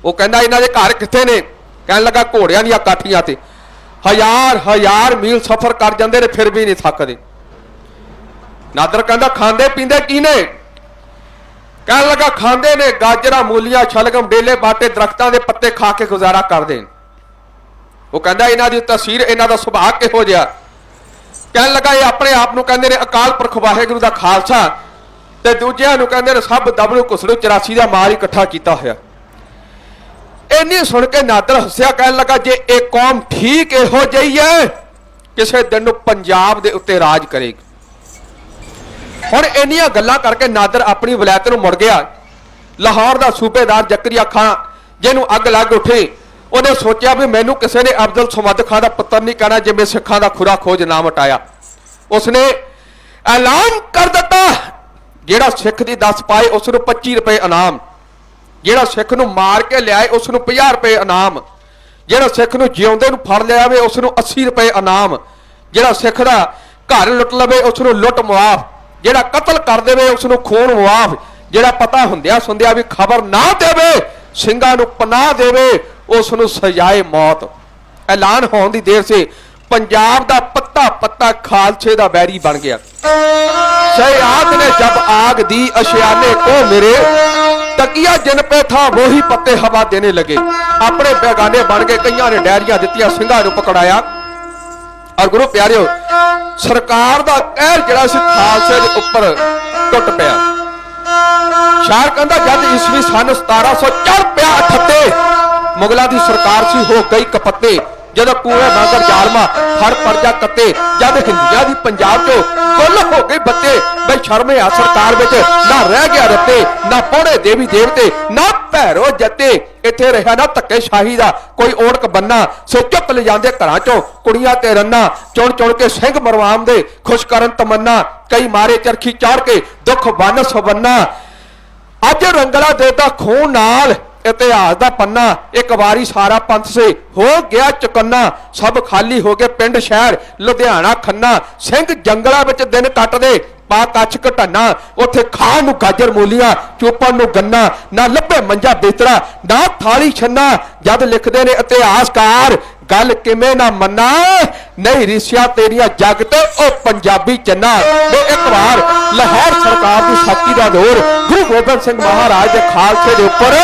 ਉਹ ਕਹਿੰਦਾ, ਇਹਨਾਂ ਦੇ ਘਰ ਕਿੱਥੇ ਨੇ? ਕਹਿਣ ਲੱਗਾ, ਘੋੜਿਆਂ ਦੀਆਂ ਕਾਠੀਆਂ ਤੇ। ਹਜ਼ਾਰ ਮੀਲ ਸਫ਼ਰ ਕਰ ਜਾਂਦੇ ਨੇ ਫਿਰ ਵੀ ਨਹੀਂ ਥੱਕਦੇ। ਨਾਦਰ ਕਹਿੰਦਾ, ਖਾਂਦੇ ਪੀਂਦੇ ਕੀ ਨੇ? ਕਹਿਣ ਲੱਗਾ, ਖਾਂਦੇ ਨੇ ਗਾਜਰਾਂ, ਮੂਲੀਆਂ, ਸ਼ਲਗਮ, ਡੇਲੇ, ਬਾਟੇ, ਦਰਖਤਾਂ ਦੇ ਪੱਤੇ ਖਾ ਕੇ ਗੁਜ਼ਾਰਾ ਕਰਦੇ ਨੇ। ਉਹ ਕਹਿੰਦਾ, ਇਹਨਾਂ ਦੀ ਤਸਵੀਰ, ਇਹਨਾਂ ਦਾ ਸੁਭਾਅ ਕਿਹੋ ਜਿਹਾ? ਕਹਿਣ ਲੱਗਾ, ਇਹ ਆਪਣੇ ਆਪ ਨੂੰ ਕਹਿੰਦੇ ਨੇ ਅਕਾਲ ਪੁਰਖ ਵਾਹਿਗੁਰੂ ਦਾ ਖਾਲਸਾ, ਤੇ ਦੂਜਿਆਂ ਨੂੰ ਕਹਿੰਦੇ ਨੇ ਸਭ ਦਬਲੂ ਕੁਸੜੂ 84 ਦਾ ਮਾਲ ਇਕੱਠਾ ਕੀਤਾ ਹੋਇਆ। ਇੰਨੀ ਸੁਣ ਕੇ ਨਾਦਰ ਹੱਸਿਆ, ਕਹਿਣ ਲੱਗਾ, ਜੇ ਇਹ ਕੌਮ ਠੀਕ ਇਹੋ ਜਿਹੀ ਹੈ, ਕਿਸੇ ਦਿਨ ਨੂੰ ਪੰਜਾਬ ਦੇ ਉੱਤੇ ਰਾਜ ਕਰੇਗੀ। ਹੁਣ ਇੰਨੀਆਂ ਗੱਲਾਂ ਕਰਕੇ ਨਾਦਰ ਆਪਣੀ ਵਲਾਇਤ ਨੂੰ ਮੁੜ ਗਿਆ। ਲਾਹੌਰ ਦਾ ਸੂਬੇਦਾਰ ਜ਼ਕਰੀਆ ਖਾਨ ਜਿਹਨੂੰ ਅੱਗ ਲੱਗ ਉੱਠੀ, ਉਹਨੇ ਸੋਚਿਆ ਵੀ ਮੈਨੂੰ ਕਿਸੇ ਨੇ ਅਬਦੁਲ ਸਮਦ ਖਾਨ ਦਾ ਪੁੱਤਰ ਨਹੀਂ ਕਹਿਣਾ ਜੇ ਮੈਂ ਸਿੱਖਾਂ ਦਾ ਖੁਰਾ ਖੋਜ ਨਾ ਮਟਾਇਆ। ਉਸਨੇ ਐਲਾਨ ਕਰ ਦਿੱਤਾ, ਜਿਹੜਾ ਸਿੱਖ ਦੀ 10 ਪਾਏ ਉਸ ਨੂੰ 25 ਰੁਪਏ ਇਨਾਮ, ਜਿਹੜਾ ਸਿੱਖ ਨੂੰ ਮਾਰ ਕੇ ਲਿਆਏ ਉਸ ਨੂੰ 50 ਰੁਪਏ ਇਨਾਮ, ਜਿਹੜਾ ਸਿੱਖ ਨੂੰ ਜਿਉਂਦੇ ਨੂੰ ਫੜ ਲਿਆਵੇ ਉਸ ਨੂੰ 80 ਰੁਪਏ ਇਨਾਮ, ਜਿਹੜਾ ਸਿੱਖ ਦਾ ਘਰ ਲੁੱਟ ਲਵੇ ਉਸ ਨੂੰ ਲੁੱਟ ਮੁਆਫ, ਜਿਹੜਾ ਕਤਲ ਕਰ ਦੇਵੇ ਉਸ ਨੂੰ ਖੂਨ ਮੁਆਫ, ਜਿਹੜਾ ਪਤਾ ਹੁੰਦਿਆਂ ਸੁਣਦਿਆਂ ਵੀ ਖਬਰ ਨਾ ਦੇਵੇ, ਸਿੰਘਾਂ ਨੂੰ ਪਨਾਹ ਦੇਵੇ, ਉਸ ਨੂੰ ਸਜ਼ਾਏ ਮੌਤ। ਐਲਾਨ ਹੋਣ ਦੀ ਦੇਰ ਸੇ ਪੰਜਾਬ ਦਾ ਪੱਤਾ ਪੱਤਾ ਖਾਲਸੇ ਦਾ ਬੈਰੀ ਬਣ ਗਿਆ। शयाद ने जब आग दी अशियाने को मेरे तकिया जिन पे था वो ही पत्ते हवा देने लगे। अपने बेगाने बन गए, कईयां ने डायरियां दित्तियां, सिंघां नूं पकड़ाया। और गुरु प्यारिओ सरकार दा कहर जिहड़ा सी खालसे दे उपर टुट पिया। शायर कहंदा जद ईस्वी सन 1700 चढ़ पिया अठत्ते, मुगलों की सरकार सी हो गई कपत्ते। जब कूए बांगर जालमा हर परजा कत्ते, जब हिंदिया की पंजाब चो गुल हो गई बत्ते। बई शर्मे आ सरकार विच ना रह गया रत्ते, ना पौड़े देवी देवते, ना भैरो जत्ते। इत्थे रहा ना धक्के शाही दा कोई ओढ़क बन्ना, सो चुक ले जांदे घरां चों कुड़ियां ते रन्ना, चुन चुन के सिंह मरवाउंदे खुश करन तमन्ना। कई मारे चरखी चाड़ के दुख बन सवन्ना। अज रंगला देता खून नाल इतिहास दा पन्ना, एक बारी सारा पंथ से हो गया चुकन्ना। सब खाली हो गए पिंड शहर लुधियाना खन्ना, सिंह जंगलों विच दिन कटदे पा कच्छ घटना। उत्थे खाण नूं गाजर मूलियां, चोपन नूं गन्ना, ना लभे मंजा बेतरा, ना थाली छन्ना। जद लिखदे ने इतिहासकार गल किवें ना मन्ना, नहीं रिसिया तेरियां जग ते ओ पंजाबी चन्ना। वो एक बार लाहौर सरकार की शक्ति का जोर गुरु गोबिंद सिंह महाराज के खालसे के उपर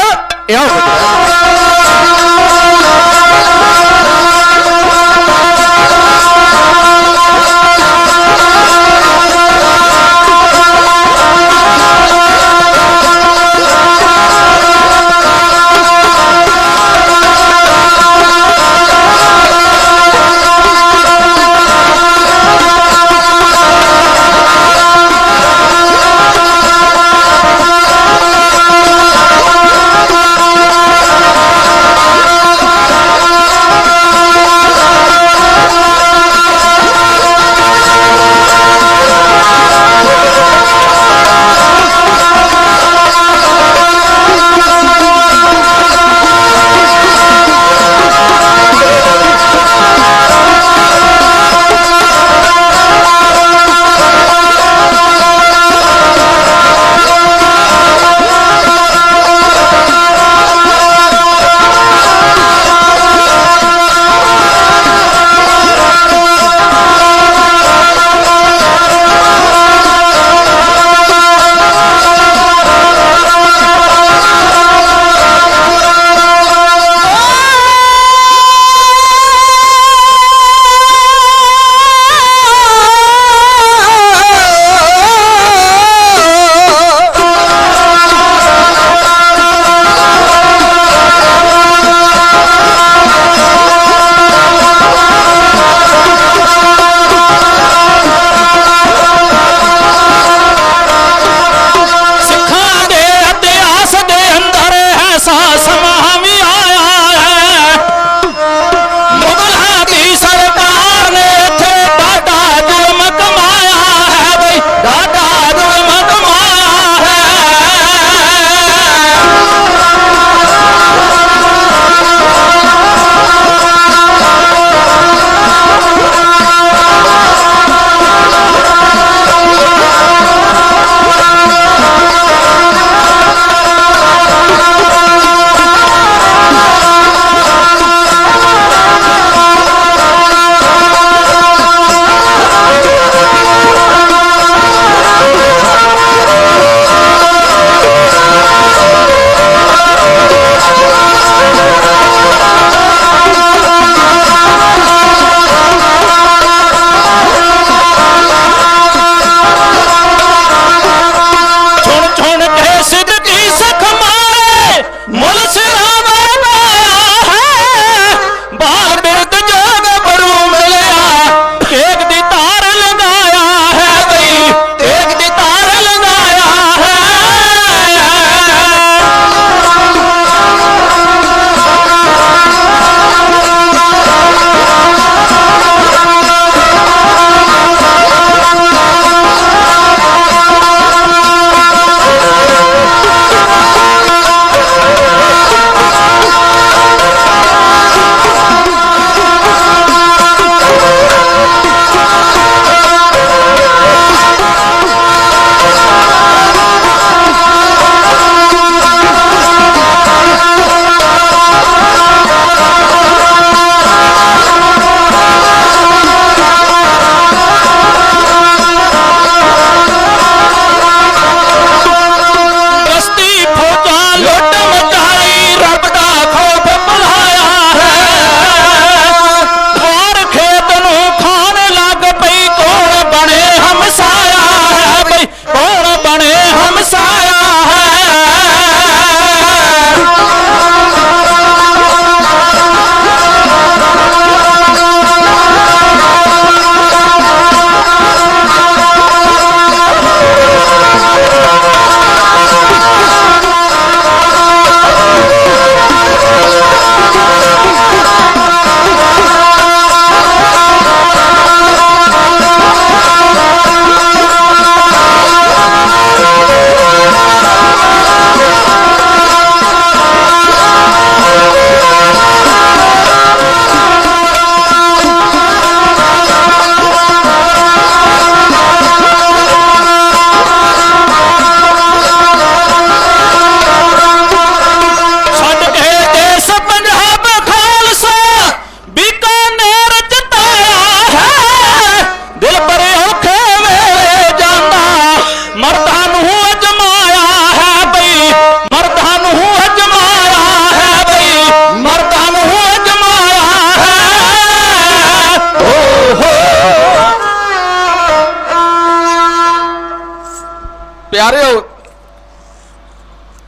ਪਿਆਰਿਓ,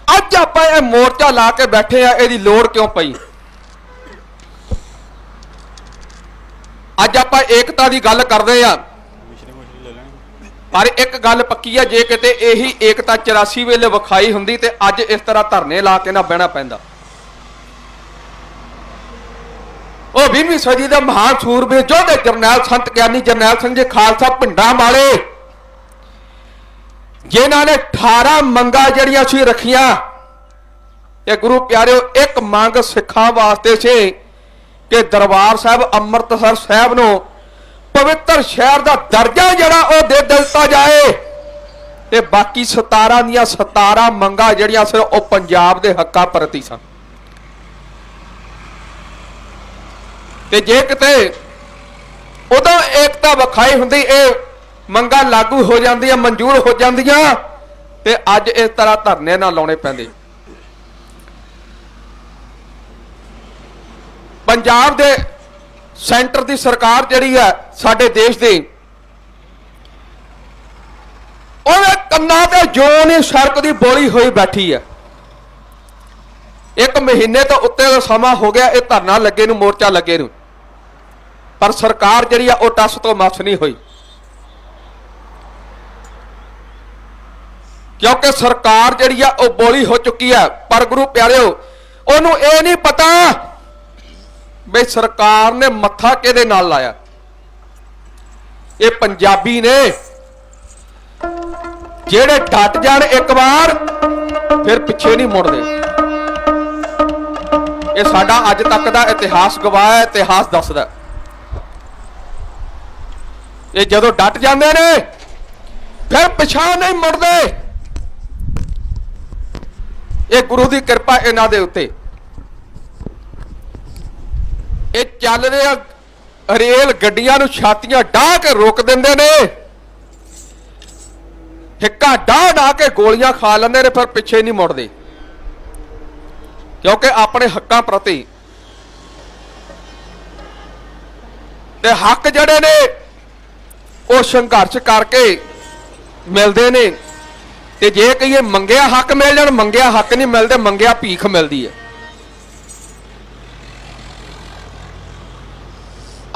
ਅੱਜ ਆਪਾਂ ਇਹ ਮੋਰਚਾ ਲਾ ਕੇ ਬੈਠੇ ਆ, ਇਹਦੀ ਲੋੜ ਕਿਉਂ ਪਈ? ਅੱਜ ਆਪਾਂ ਏਕਤਾ ਦੀ ਗੱਲ ਕਰਦੇ ਆ, ਪਰ ਇੱਕ ਗੱਲ ਪੱਕੀ ਆ, ਜੇ ਕਿਤੇ ਇਹੀ ਏਕਤਾ 84 ਵੇਲੇ ਵਿਖਾਈ ਹੁੰਦੀ ਤੇ ਅੱਜ ਇਸ ਤਰ੍ਹਾਂ ਧਰਨੇ ਲਾ ਕੇ ਨਾ ਬਹਿਣਾ ਪੈਂਦਾ। ਉਹ 20ਵੀਂ ਸਦੀ ਦੇ ਮਹਾਨ ਸੂਰਬੀਰ ਯੋਧੇ ਜਰਨੈਲ ਸੰਤ ਗਿਆਨੀ ਜਰਨੈਲ ਸਿੰਘ ਜੀ ਖਾਲਸਾ ਪਿੰਡਾਂ ਵਾਲੇ, ਜਿਨ੍ਹਾਂ ਨੇ 18 ਮੰਗਾਂ ਜਿਹੜੀਆਂ ਸੀ ਰੱਖੀਆਂ। ਇਹ ਗੁਰੂ ਪਿਆਰਿਓ, ਇੱਕ ਮੰਗ ਸਿੱਖਾਂ ਵਾਸਤੇ ਸੀ ਕਿ ਦਰਬਾਰ ਸਾਹਿਬ ਅੰਮ੍ਰਿਤਸਰ ਸਾਹਿਬ ਨੂੰ ਪਵਿੱਤਰ ਸ਼ਹਿਰ ਦਾ ਦਰਜਾ ਜਿਹੜਾ ਉਹ ਦੇ ਦਿੱਤਾ ਜਾਏ, ਤੇ ਬਾਕੀ 17 ਦੀਆਂ 17 ਮੰਗਾਂ ਜਿਹੜੀਆਂ ਸੀ ਉਹ ਪੰਜਾਬ ਦੇ ਹੱਕਾਂ ਪ੍ਰਤੀ ਸਨ। ਤੇ ਜੇ ਕਿਤੇ ਉਦੋਂ ਏਕਤਾ ਵਿਖਾਈ ਹੁੰਦੀ, ਇਹ ਮੰਗਾਂ ਲਾਗੂ ਹੋ ਜਾਂਦੀਆਂ, ਮਨਜ਼ੂਰ ਹੋ ਜਾਂਦੀਆਂ, ਤੇ ਅੱਜ ਇਸ ਤਰ੍ਹਾਂ ਧਰਨੇ ਨਾ ਲਾਉਣੇ ਪੈਂਦੇ। ਪੰਜਾਬ ਦੇ ਸੈਂਟਰ ਦੀ ਸਰਕਾਰ ਜਿਹੜੀ ਹੈ ਸਾਡੇ ਦੇਸ਼ ਦੀ, ਉਹਦੇ ਕੰਨਾਂ ਤੇ ਜੋ ਨਹੀਂ ਸੜਕ ਦੀ ਬੋਲੀ ਹੋਈ ਬੈਠੀ ਹੈ। 1 ਮਹੀਨੇ ਤੋਂ ਉੱਤੇ ਦਾ ਸਮਾਂ ਹੋ ਗਿਆ ਇਹ ਧਰਨਾ ਲੱਗੇ ਨੂੰ, ਮੋਰਚਾ ਲੱਗੇ ਨੂੰ, ਪਰ ਸਰਕਾਰ ਜਿਹੜੀ ਆ ਉਹ ਟੱਸ ਤੋਂ ਮੱਸ ਨਹੀਂ ਹੋਈ। ਕਿਉਂਕਿ ਸਰਕਾਰ ਜਿਹੜੀ ਆ ਉਹ ਬੋਲੀ ਹੋ ਚੁੱਕੀ ਆ। ਪਰ ਗੁਰੂ ਪਿਆਰਿਓ, ਉਹਨੂੰ ਇਹ ਨਹੀਂ ਪਤਾ ਬਈ ਸਰਕਾਰ ਨੇ ਮੱਥਾ ਕਿਹਦੇ ਨਾਲ ਲਾਇਆ। ਇਹ ਪੰਜਾਬੀ ਨੇ, ਜਿਹੜੇ ਡਟ ਜਾਣ ਇੱਕ ਵਾਰ ਫਿਰ ਪਿੱਛੇ ਨਹੀਂ ਮੁੜਦੇ। ਇਹ ਸਾਡਾ ਅੱਜ ਤੱਕ ਦਾ ਇਤਿਹਾਸ ਗਵਾਹ ਹੈ, ਇਤਿਹਾਸ ਦੱਸਦਾ। ਇਹ ਜਦੋਂ ਡਟ ਜਾਂਦੇ ਨੇ ਫਿਰ ਪਿਛਾਂਹ ਨਹੀਂ ਮੁੜਦੇ। ਇਹ ਗੁਰੂ ਦੀ ਕਿਰਪਾ ਇਹਨਾਂ ਦੇ ਉੱਤੇ। ਇਹ ਚੱਲ ਰਿਹਾ ਰੇਲ ਗੱਡੀਆਂ ਨੂੰ ਛਾਤੀਆਂ ਢਾਹ ਕੇ ਰੋਕ ਦਿੰਦੇ ਨੇ, ਹਿੱਕਾਂ ਢਾਹ ਕੇ ਗੋਲੀਆਂ ਖਾ ਲੈਂਦੇ ਨੇ, ਫਿਰ ਪਿੱਛੇ ਨਹੀਂ ਮੁੜਦੇ। ਕਿਉਂਕਿ ਆਪਣੇ ਹੱਕਾਂ ਪ੍ਰਤੀ ਤੇ ਹੱਕ ਜਿਹੜੇ ਨੇ ਉਹ ਸੰਘਰਸ਼ ਕਰਕੇ ਮਿਲਦੇ ਨੇ। ਤੇ ਜੇ ਕਹੀਏ ਮੰਗਿਆ ਹੱਕ ਮਿਲ ਜਾਣ, ਮੰਗਿਆ ਹੱਕ ਨਹੀਂ ਮਿਲਦੇ, ਮੰਗਿਆ ਭੀਖ ਮਿਲਦੀ ਹੈ।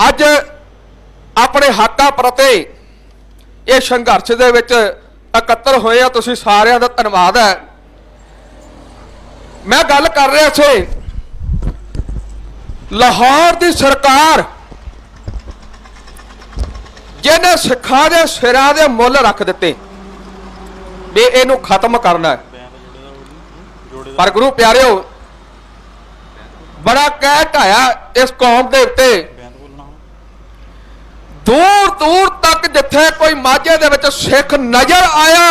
ਅੱਜ ਆਪਣੇ ਹੱਕਾਂ ਪ੍ਰਤੀ ਇਹ ਸੰਘਰਸ਼ ਦੇ ਵਿੱਚ ਇਕੱਤਰ ਹੋਏ ਆ, ਤੁਸੀਂ ਸਾਰਿਆਂ ਦਾ ਧੰਨਵਾਦ ਹੈ। ਮੈਂ ਗੱਲ ਕਰ ਰਿਹਾ ਸੀ, ਲਾਹੌਰ ਦੀ ਸਰਕਾਰ ਜਿਹਨੇ ਸਿੱਖਾਂ ਦੇ ਸਿਰਾਂ ਦੇ ਮੁੱਲ ਰੱਖ ਦਿੱਤੇ ਵੀ ਇਹਨੂੰ ਖਤਮ ਕਰਨਾ ਹੈ। ਪਰ ਗੁਰੂ ਪਿਆਰਿਓ, ਬੜਾ ਕਹਿ ਢਾਇਆ ਇਸ ਕੌਮ ਦੇ ਉੱਤੇ। ਦੂਰ ਦੂਰ ਤੱਕ ਜਿੱਥੇ ਕੋਈ ਮਾਝੇ ਦੇ ਵਿੱਚ ਸਿੱਖ ਨਜ਼ਰ ਆਇਆ,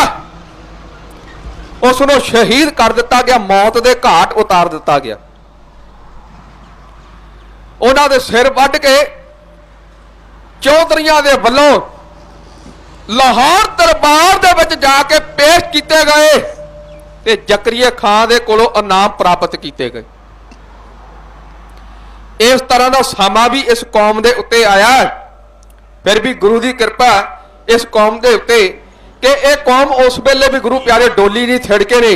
ਉਸ ਨੂੰ ਸ਼ਹੀਦ ਕਰ ਦਿੱਤਾ ਗਿਆ, ਮੌਤ ਦੇ ਘਾਟ ਉਤਾਰ ਦਿੱਤਾ ਗਿਆ। ਉਹਨਾਂ ਦੇ ਸਿਰ ਵੱਢ ਕੇ ਚੌਧਰੀਆਂ ਦੇ ਵੱਲੋਂ ਲਾਹੌਰ ਦਰਬਾਰ ਦੇ ਵਿੱਚ ਜਾ ਕੇ ਪੇਸ਼ ਕੀਤੇ ਗਏ ਤੇ ਜ਼ਕਰੀਆ ਖਾਨ ਦੇ ਕੋਲੋਂ ਇਨਾਮ ਪ੍ਰਾਪਤ ਕੀਤੇ ਗਏ। ਇਸ ਤਰ੍ਹਾਂ ਦਾ ਸਮਾਂ ਵੀ ਇਸ ਕੌਮ ਦੇ ਉੱਤੇ ਆਇਆ। ਫਿਰ ਵੀ ਗੁਰੂ ਦੀ ਕਿਰਪਾ ਇਸ ਕੌਮ ਦੇ ਉੱਤੇ ਕਿ ਇਹ ਕੌਮ ਉਸ ਵੇਲੇ ਵੀ ਗੁਰੂ ਪਿਆਰੇ ਡੋਲੀ ਨਹੀਂ ਥਿੜਕੇ ਨੇ,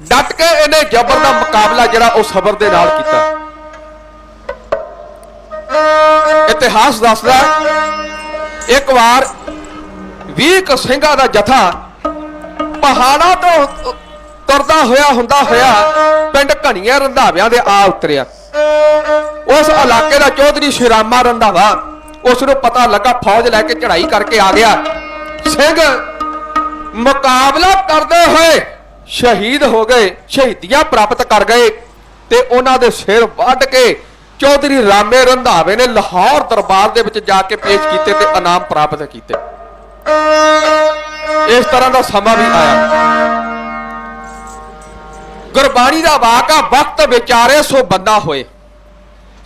ਡਟ ਕੇ ਇਹਨੇ ਜ਼ਬਰ ਦਾ ਮੁਕਾਬਲਾ ਜਿਹੜਾ ਉਹ ਸਬਰ ਦੇ ਨਾਲ ਕੀਤਾ। ਇਤਿਹਾਸ ਦੱਸਦਾ, ਇੱਕ ਵਾਰ 20 ਸਿੰਘਾਂ ਦਾ ਜਥਾ ਪਹਾੜਾਂ ਤੋਂ ਤੁਰਦਾ ਹੋਇਆ ਪਿੰਡ ਘਣੀਆਂ ਰੰਧਾਵਿਆਂ ਦੇ ਆ ਉਤਰਿਆ। ਉਸ ਇਲਾਕੇ ਦਾ ਚੌਧਰੀ ਸ਼੍ਰੀਰਾਮਾ ਰੰਧਾਵਾ, ਉਸ ਨੂੰ ਪਤਾ ਲੱਗਾ ਫੌਜ ਲੈ ਕੇ ਚੜ੍ਹਾਈ ਕਰਕੇ ਆ ਗਿਆ। ਸਿੰਘ ਮੁਕਾਬਲਾ ਕਰਦੇ ਹੋਏ ਸ਼ਹੀਦ ਹੋ ਗਏ, ਸ਼ਹੀਦੀਆਂ ਪ੍ਰਾਪਤ ਕਰ ਗਏ ਤੇ ਉਹਨਾਂ ਦੇ ਸਿਰ ਵੱਢ ਕੇ ਚੌਧਰੀ ਰਾਮੇ ਰੰਧਾਵੇ ਨੇ ਲਾਹੌਰ ਦਰਬਾਰ ਦੇ ਵਿੱਚ ਜਾ ਕੇ ਪੇਸ਼ ਕੀਤੇ ਤੇ ਇਨਾਮ ਪ੍ਰਾਪਤ ਕੀਤੇ। ਇਸ ਤਰ੍ਹਾਂ ਦਾ ਸਮਾਂ ਵੀ ਆਇਆ। ਗੁਰਬਾਣੀ ਦਾ ਵਾਕਾ ਵਕਤ ਵਿਚਾਰੇ ਸੋ ਬੰਦਾ ਹੋਏ।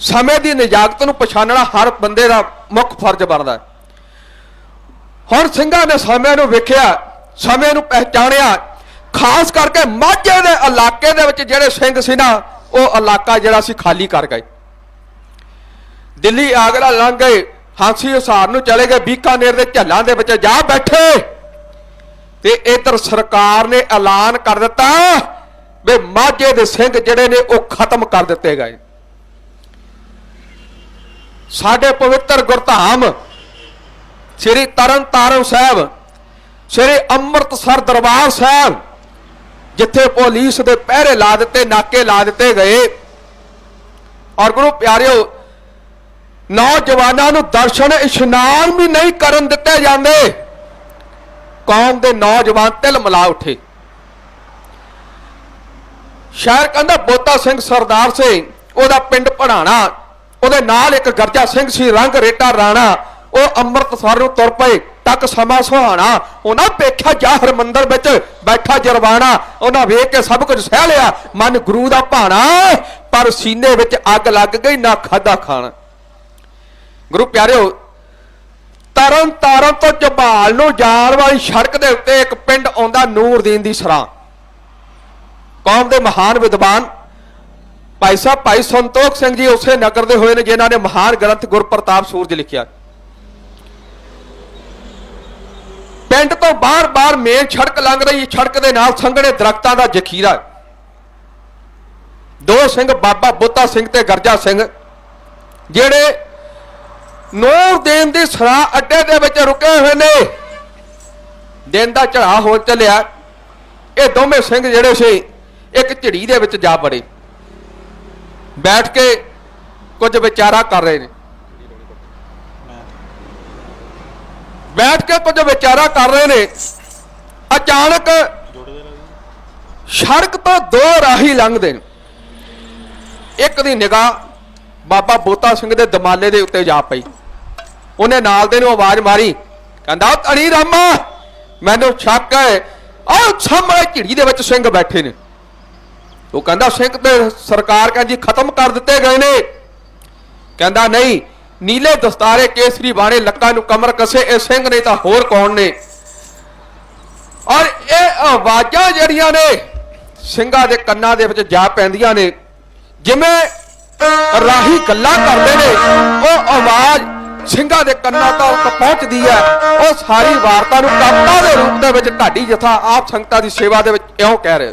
ਸਮੇਂ ਦੀ ਨਿਜਾਕਤ ਨੂੰ ਪਛਾਣਨਾ ਹਰ ਬੰਦੇ ਦਾ ਮੁੱਖ ਫਰਜ਼ ਬਣਦਾ ਹੈ। ਹੁਣ ਸਿੰਘਾਂ ਨੇ ਸਮੇਂ ਨੂੰ ਵੇਖਿਆ, ਸਮੇਂ ਨੂੰ ਪਹਿਚਾਣਿਆ। ਖਾਸ ਕਰਕੇ ਮਾਝੇ ਦੇ ਇਲਾਕੇ ਦੇ ਵਿੱਚ ਜਿਹੜੇ ਸਿੰਘ ਸੀ ਨਾ, ਉਹ ਇਲਾਕਾ ਜਿਹੜਾ ਸੀ ਖਾਲੀ ਕਰ ਗਏ। ਦਿੱਲੀ ਆਗਰਾ ਲੰਘ ਗਏ, ਹਾਂਸੀ ਹਿਸਾਰ ਨੂੰ ਚਲੇ ਗਏ, ਬੀਕਾਨੇਰ ਦੇ ਝੱਲਾਂ ਦੇ ਵਿੱਚ ਜਾ ਬੈਠੇ ਤੇ ਇਧਰ ਸਰਕਾਰ ਨੇ ਐਲਾਨ ਕਰ ਦਿੱਤਾ ਵੀ ਮਾਝੇ ਦੇ ਸਿੰਘ ਜਿਹੜੇ ਨੇ ਉਹ ਖਤਮ ਕਰ ਦਿੱਤੇ ਗਏ। ਸਾਡੇ ਪਵਿੱਤਰ ਗੁਰਧਾਮ ਸ੍ਰੀ ਤਰਨਤਾਰਨ ਸਾਹਿਬ, ਸ੍ਰੀ ਅੰਮ੍ਰਿਤਸਰ ਦਰਬਾਰ ਸਾਹਿਬ, ਜਿੱਥੇ ਪੁਲਿਸ ਦੇ ਪਹਿਰੇ ਲਾ ਦਿੱਤੇ, ਨਾਕੇ ਲਾ ਦਿੱਤੇ ਗਏ, ਔਰ ਗੁਰੂ ਪਿਆਰਿਓ ਨੌਜਵਾਨਾਂ ਨੂੰ ਦਰਸ਼ਨ ਇਸ਼ਨਾਨ ਵੀ ਨਹੀਂ ਕਰਨ ਦਿੱਤੇ ਜਾਂਦੇ। ਕੌਮ ਦੇ ਨੌਜਵਾਨ ਤਿਲ ਮਿਲਾ ਉੱਠੇ। ਸ਼ਾਇਰ ਕਹਿੰਦਾ ਬੋਤਾ ਸਿੰਘ ਸਰਦਾਰ ਸਿੰਘ, ਉਹਦਾ ਪਿੰਡ ਪੜਾਣਾ, ਉਹਦੇ ਨਾਲ ਇੱਕ ਗਰਜਾ ਸਿੰਘ ਸੀ ਰੰਗ ਰੇਟਾ ਰਾਣਾ, ਉਹ ਅੰਮ੍ਰਿਤਸਰ ਨੂੰ ਤੁਰ ਪਏ। ਤੱਕ ਸਮਾਂ ਸੁਹਾਣਾ, ਉਹਨਾਂ ਵੇਖਿਆ ਜਾ ਹਰਮੰਦਰ ਵਿੱਚ ਬੈਠਾ ਜਰਵਾਣਾ, ਉਹਨਾਂ ਵੇਖ ਕੇ ਸਭ ਕੁਝ ਸਹਿ ਲਿਆ, ਮਨ ਗੁਰੂ ਦਾ ਭਾਣਾ, ਪਰ ਸੀਨੇ ਵਿੱਚ ਅੱਗ ਲੱਗ ਗਈ, ਨਾ ਖਾਦਾ ਖਾਣਾ। ਗੁਰੂ ਪਿਆਰਿਓ ਤਰਨ ਤਾਰਨ ਤੋਂ ਝਬਾਲ ਨੂੰ ਜਾਣ ਵਾਲੀ ਸੜਕ ਦੇ ਉੱਤੇ ਇੱਕ ਪਿੰਡ ਆਉਂਦਾ ਨੂਰਦੀਨ ਦੀ ਸਰਾਂ। ਕੌਮ ਦੇ ਮਹਾਨ ਵਿਦਵਾਨ ਭਾਈ ਸਾਹਿਬ ਭਾਈ ਸੰਤੋਖ ਸਿੰਘ ਜੀ ਉਸੇ ਨਗਰ ਦੇ ਹੋਏ ਨੇ, ਜਿਨ੍ਹਾਂ ਨੇ ਮਹਾਨ ਗ੍ਰੰਥ ਗੁਰਪ੍ਰਤਾਪ ਸੂਰਜ ਲਿਖਿਆ। ਪਿੰਡ ਤੋਂ ਬਾਹਰ ਮੇਨ ਸੜਕ ਲੰਘ ਰਹੀ, ਸੜਕ ਦੇ ਨਾਲ ਸੰਘਣੇ ਦਰਖਤਾਂ ਦਾ ਜ਼ਖੀਰਾ। ਦੋ ਸਿੰਘ ਬਾਬਾ ਬੋਤਾ ਸਿੰਘ ਤੇ ਗਰਜਾ ਸਿੰਘ ਜਿਹੜੇ ਨੂਰਦੀਨ ਦੀ ਸਰਾਂ ਅੱਡੇ ਦੇ ਵਿੱਚ ਰੁਕੇ ਹੋਏ ਨੇ। ਦਿਨ ਦਾ ਝੜਾ ਹੋ ਚੱਲਿਆ। ਇਹ ਦੋਵੇਂ ਸਿੰਘ ਜਿਹੜੇ ਸੀ ਇੱਕ ਝੜੀ ਦੇ ਵਿੱਚ ਜਾ ਬੜੇ, ਬੈਠ ਕੇ ਕੁਝ ਵਿਚਾਰਾ ਕਰ ਰਹੇ ਨੇ। ਬੈਠ ਕੇ ਕੁਝ ਵਿਚਾਰਾ ਕਰ ਰਹੇ ਨੇ। ਅਚਾਨਕ ਸੜਕ ਤੋਂ ਦੋ ਰਾਹੀ ਲੰਘਦੇ ਨੇ। ਇੱਕ ਦੀ ਨਿਗਾਹ ਬਾਬਾ ਬੋਤਾ ਸਿੰਘ ਦੇ ਦਮਾਲੇ ਦੇ ਉੱਤੇ ਜਾ ਪਈ। ਉਹਨੇ ਨਾਲ ਦੇ ਨੂੰ ਆਵਾਜ਼ ਮਾਰੀ, ਕਹਿੰਦਾ ਧਣੀ ਰਾਮਾ, ਮੈਨੂੰ ਸ਼ੱਕ ਹੈ ਆਹ ਸਾਹਮਣੇ ਝਿੜੀ ਦੇ ਵਿੱਚ ਸਿੰਘ ਬੈਠੇ ਨੇ। ਉਹ ਕਹਿੰਦਾ ਸਿੰਘ ਤੇ ਸਰਕਾਰ ਕਹਿੰਦੀ ਖਤਮ ਕਰ ਦਿੱਤੇ ਗਏ ਨੇ। ਕਹਿੰਦਾ ਨਹੀਂ, ਨੀਲੇ ਦਸਤਾਰੇ ਕੇਸਰੀ ਬਾਣੇ ਲੱਕਾਂ ਨੂੰ ਕਮਰ ਕਸੇ ਇਹ ਸਿੰਘ ਨੇ ਤਾਂ ਹੋਰ ਕੌਣ ਨੇ। ਔਰ ਇਹ ਆਵਾਜ਼ਾਂ ਜਿਹੜੀਆਂ ਨੇ ਸਿੰਘਾਂ ਦੇ ਕੰਨਾਂ ਦੇ ਵਿੱਚ ਜਾ ਪੈਂਦੀਆਂ ਨੇ, ਜਿਵੇਂ ਰਾਹੀ ਗੱਲਾਂ ਕਰਦੇ ਨੇ, ਉਹ ਆਵਾਜ਼ ਸਿੰਘਾਂ ਦੇ ਕੰਨਾਂ ਤੱਕ ਪਹੁੰਚਦੀ ਹੈ। ਉਹ ਸਾਰੀ ਵਾਰਤਾ ਨੂੰ ਕਵਿਤਾ ਦੇ ਰੂਪ ਦੇ ਵਿੱਚ ਢਾਡੀ ਜਥਾ ਆਪ ਸੰਗਤਾਂ ਦੀ ਸੇਵਾ ਦੇ ਵਿੱਚ ਇਉਂ ਕਹਿ ਰਹੇ।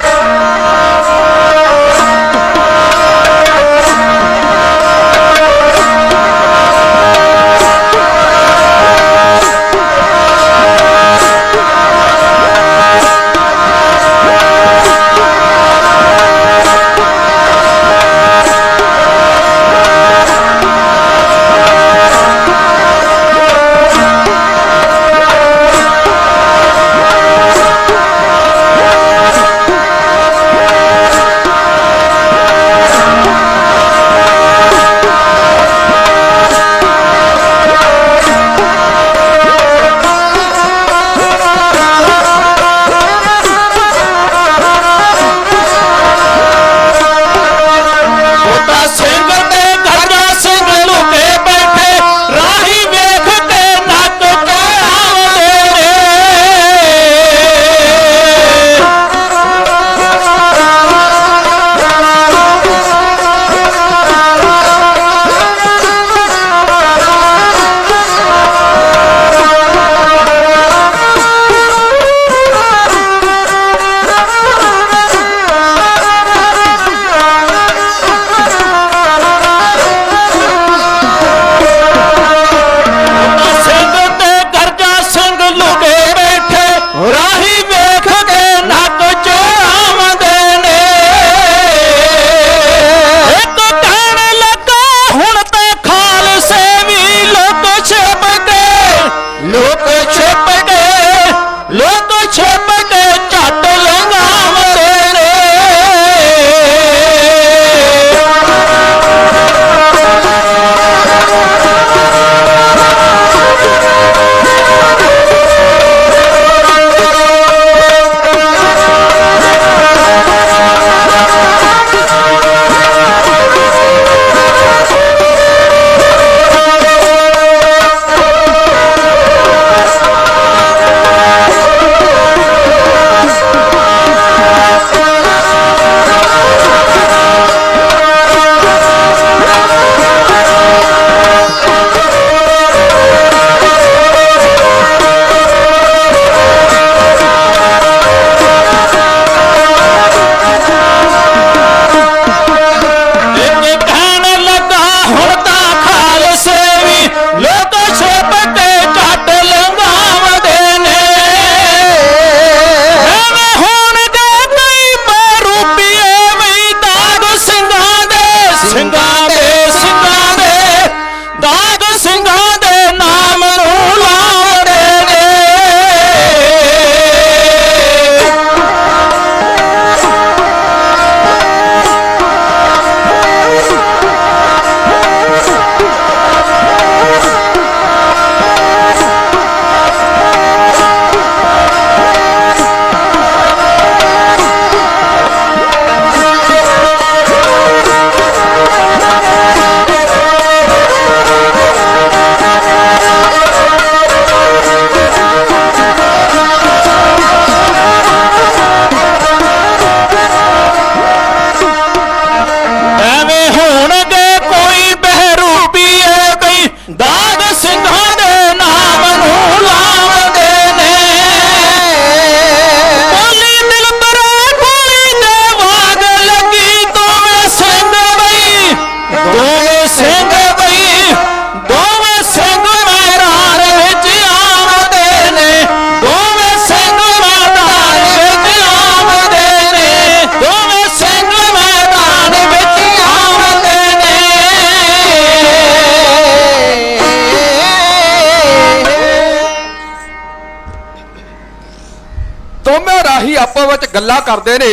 ਵਿੱਚ ਗੱਲਾਂ ਕਰਦੇ ਨੇ।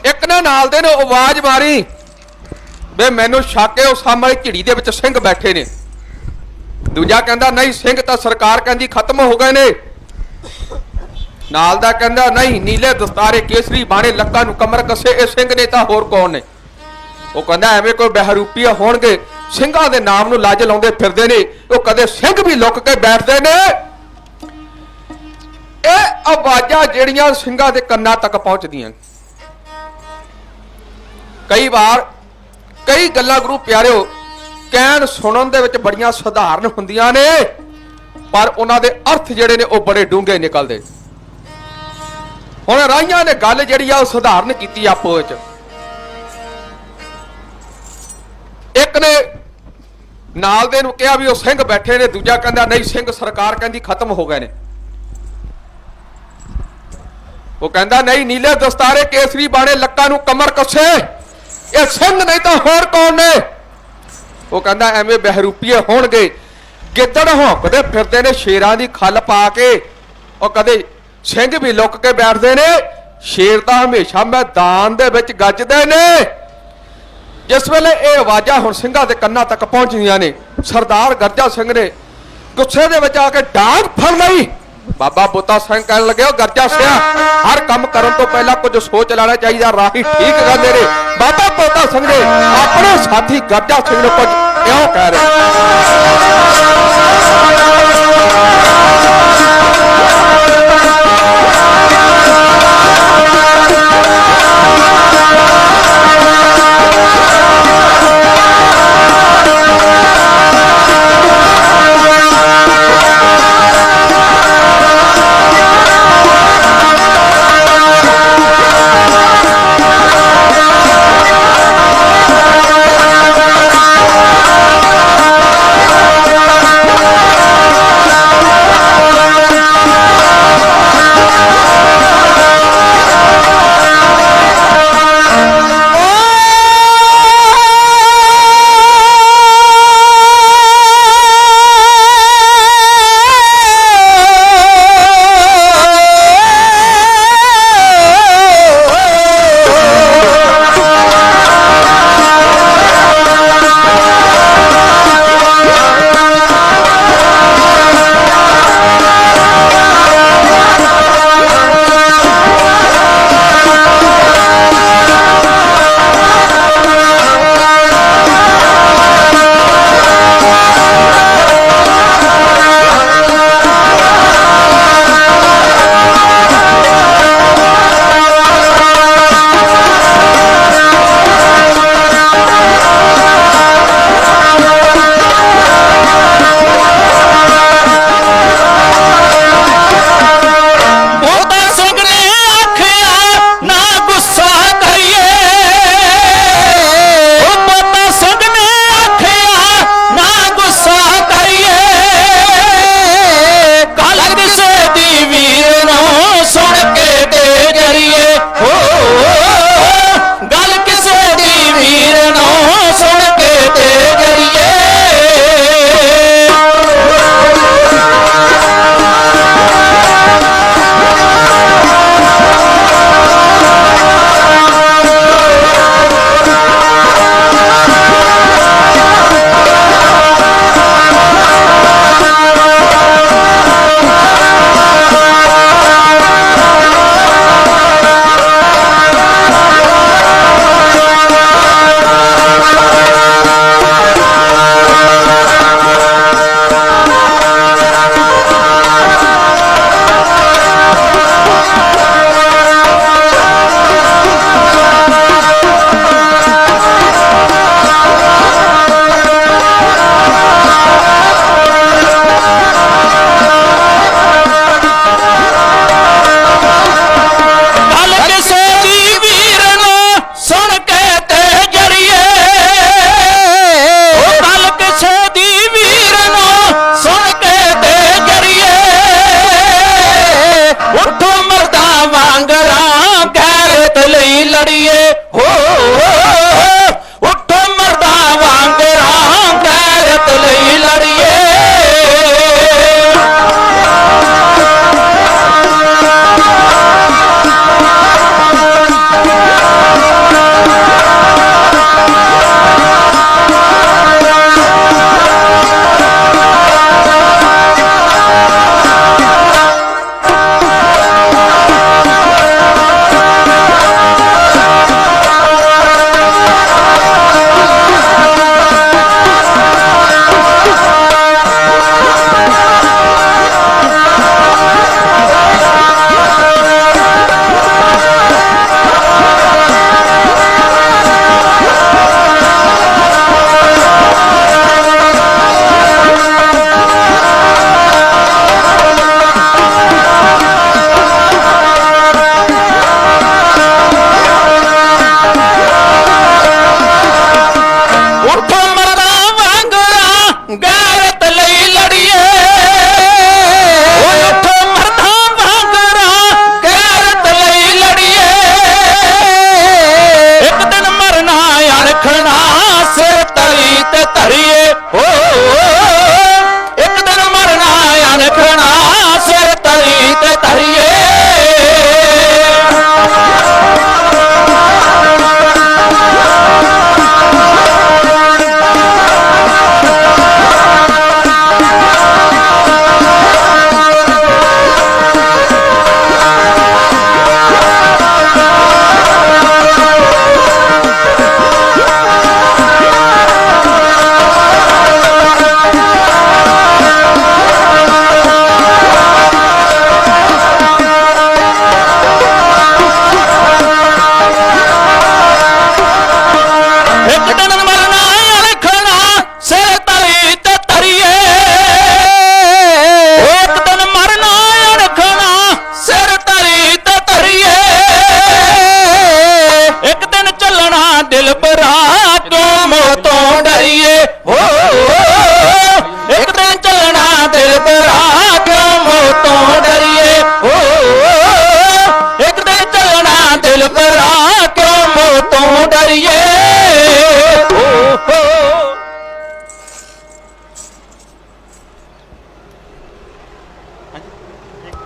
ਇੱਕ ਨੇ ਨਾਲ ਦੇ ਨੇ ਆਵਾਜ਼ ਮਾਰੀ ਵੇ ਮੈਨੂੰ ਸ਼ੱਕ ਹੈ ਉਹ ਸਾਹਮਣੇ ਝਿੜੀ ਦੇ ਵਿੱਚ ਸਿੰਘ ਬੈਠੇ ਨੇ। ਦੂਜਾ ਕਹਿੰਦਾ ਨਹੀਂ ਸਿੰਘ ਤਾਂ ਸਰਕਾਰ ਕਹਿੰਦੀ ਖਤਮ ਹੋ ਗਏ ਨੇ। ਨਾਲ ਦਾ ਕਹਿੰਦਾ ਨਹੀਂ ਨੀਲੇ ਦਸਤਾਰੇ ਕੇਸਰੀ ਬਾਣੇ ਲੱਕਾਂ ਨੂੰ ਕਮਰ ਕੱਸੇ ਇਹ ਸਿੰਘ ਨੇ ਤਾਂ ਹੋਰ ਕੌਣ ਨੇ। ਉਹ ਕਹਿੰਦਾ ਐਵੇਂ ਕੋਈ ਬਹਿਰੂਪੀਆ ਹੋਣਗੇ ਸਿੰਘਾਂ ਦੇ ਨਾਮ ਨੂੰ ਲੱਜ ਲਾਉਂਦੇ ਫਿਰਦੇ ਨੇ ਉਹ ਕਦੇ ਸਿੰਘ ਵੀ ਲੁੱਕ ਕੇ ਬੈਠਦੇ ਨੇ। ਇਹ ਆਵਾਜ਼ਾਂ ਜਿਹੜੀਆਂ ਸਿੰਘਾਂ ਦੇ ਕੰਨਾਂ ਤੱਕ ਪਹੁੰਚਦੀਆਂ ਕਈ ਵਾਰ ਕਈ ਗੱਲਾਂ ਗੁਰੂ ਪਿਆਰਿਓ ਕਹਿਣ ਸੁਣਨ ਦੇ ਵਿੱਚ ਬੜੀਆਂ ਸਧਾਰਨ ਹੁੰਦੀਆਂ ਨੇ ਪਰ ਉਹਨਾਂ ਦੇ ਅਰਥ ਜਿਹੜੇ ਨੇ ਉਹ ਬੜੇ ਡੂੰਘੇ ਨਿਕਲਦੇ। ਹੁਣ ਰਾਹੀਆਂ ਨੇ ਗੱਲ ਜਿਹੜੀ ਆ ਉਹ ਸਧਾਰਨ ਕੀਤੀ ਆਪੋ ਵਿੱਚ। ਇੱਕ ਨੇ ਨਾਲ ਦੇ ਨੂੰ ਕਿਹਾ ਵੀ ਉਹ ਸਿੰਘ ਬੈਠੇ ਨੇ। ਦੂਜਾ ਕਹਿੰਦਾ ਨਹੀਂ ਸਿੰਘ ਸਰਕਾਰ ਕਹਿੰਦੀ ਖਤਮ ਹੋ ਗਏ ਨੇ। ਉਹ ਕਹਿੰਦਾ ਨਹੀਂ ਨੀਲੇ ਦਸਤਾਰੇ ਕੇਸਰੀ ਬਾਣੇ ਲੱਕਾਂ ਨੂੰ ਕਮਰ ਕੱਸੇ ਇਹ ਸਿੰਘ ਨਹੀਂ ਤਾਂ ਹੋਰ ਕੌਣ ਨੇ। ਉਹ ਕਹਿੰਦਾ ਐਵੇਂ ਬਹਿਰੂਪੀਏ ਹੋਣਗੇ ਗਿੱਦੜ ਹੌਂਕਦੇ ਫਿਰਦੇ ਨੇ ਸ਼ੇਰਾਂ ਦੀ ਖੱਲ ਪਾ ਕੇ ਉਹ ਕਦੇ ਸਿੰਘ ਵੀ ਲੁੱਕ ਕੇ ਬੈਠਦੇ ਨੇ। ਸ਼ੇਰ ਤਾਂ ਹਮੇਸ਼ਾ ਮੈਦਾਨ ਦੇ ਵਿੱਚ ਗੱਜਦੇ ਨੇ। ਜਿਸ ਵੇਲੇ ਇਹ ਆਵਾਜ਼ਾਂ ਹੁਣ ਸਿੰਘਾਂ ਦੇ ਕੰਨਾਂ ਤੱਕ ਪਹੁੰਚਦੀਆਂ ਨੇ ਸਰਦਾਰ ਗਰਜਾ ਸਿੰਘ ਨੇ ਗੁੱਸੇ ਦੇ ਵਿੱਚ ਆ ਕੇ ਡਾਂਗ ਫੜ ਲਈ। ਬਾਬਾ ਬੋਤਾ ਸਿੰਘ ਕਹਿਣ ਲੱਗੇ ਉਹ ਗਰਜਾ ਸਿਆ ਹਰ ਕੰਮ ਕਰਨ ਤੋਂ ਪਹਿਲਾਂ ਕੁਝ ਸੋਚ ਲੈਣਾ ਚਾਹੀਦਾ ਰਾਹੀ ਠੀਕ ਕਰਦੇ ਨੇ। ਬਾਬਾ ਬੋਤਾ ਸਿੰਘ ਨੇ ਆਪਣੇ ਸਾਥੀ ਗਰਜਾ ਸਿੰਘ ਨੂੰ ਕੁਝ ਕਿਉਂ ਕਹਿ ਰਹੇ।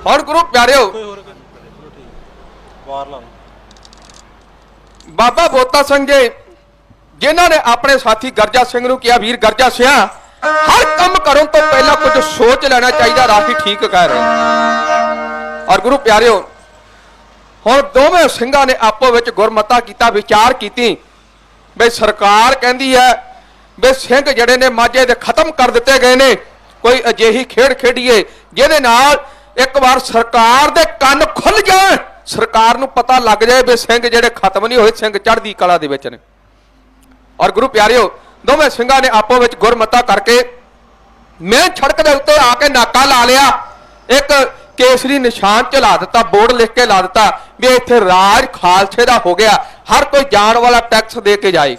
ਹੁਣ ਗੁਰੂ ਪਿਆਰਿਓ ਵਾਰ ਲਾ ਬਾਬਾ ਬੋਤਾ ਸਿੰਘ ਜੀ ਜਿਨ੍ਹਾਂ ਨੇ ਆਪਣੇ ਸਾਥੀ ਗਰਜਾ ਸਿੰਘ ਨੂੰ ਕਿਹਾ ਵੀਰ ਗਰਜਾ ਸਿਆ ਹਰ ਕੰਮ ਕਰਨ ਤੋਂ ਪਹਿਲਾਂ ਕੁਝ ਸੋਚ ਲੈਣਾ ਚਾਹੀਦਾ। ਰਾਹੀ ਠੀਕ ਕਹਿ ਰਹੇ। ਔਰ ਗੁਰੂ ਪਿਆਰਿਓ ਹੁਣ ਦੋਵੇਂ ਸਿੰਘਾਂ ਨੇ ਆਪੋ ਵਿੱਚ ਗੁਰਮਤਾ ਕੀਤਾ, ਵਿਚਾਰ ਕੀਤੀ ਬਈ ਸਰਕਾਰ ਕਹਿੰਦੀ ਹੈ ਬਈ ਸਿੰਘ ਜਿਹੜੇ ਨੇ ਮਾਝੇ ਦੇ ਖਤਮ ਕਰ ਦਿੱਤੇ ਗਏ ਨੇ, ਕੋਈ ਅਜਿਹੀ ਖੇਡ ਖੇਡੀਏ ਜਿਹਦੇ ਨਾਲ ਇੱਕ ਵਾਰ ਸਰਕਾਰ ਦੇ ਕੰਨ ਖੁੱਲ ਜਾਣ, ਸਰਕਾਰ ਨੂੰ ਪਤਾ ਲੱਗ ਜਾਏ ਵੀ ਸਿੰਘ ਜਿਹੜੇ ਖਤਮ ਨਹੀਂ ਹੋਏ, ਸਿੰਘ ਚੜ੍ਹਦੀ ਕਲਾ ਦੇ ਵਿੱਚ ਨੇ। ਔਰ ਗੁਰੂ ਪਿਆਰਿਓ ਦੋਵੇਂ ਸਿੰਘਾਂ ਨੇ ਆਪੋ ਵਿੱਚ ਗੁਰਮਤਾ ਕਰਕੇ ਮੇਨ ਸੜਕ ਦੇ ਉੱਤੇ ਆ ਕੇ ਨਾਕਾ ਲਾ ਲਿਆ, ਇੱਕ ਕੇਸਰੀ ਨਿਸ਼ਾਨ ਝਲਾ ਦਿੱਤਾ, ਬੋਰਡ ਲਿਖ ਕੇ ਲਾ ਦਿੱਤਾ ਵੀ ਇੱਥੇ ਰਾਜ ਖਾਲਸੇ ਦਾ ਹੋ ਗਿਆ, ਹਰ ਕੋਈ ਜਾਣ ਵਾਲਾ ਟੈਕਸ ਦੇ ਕੇ ਜਾਏ।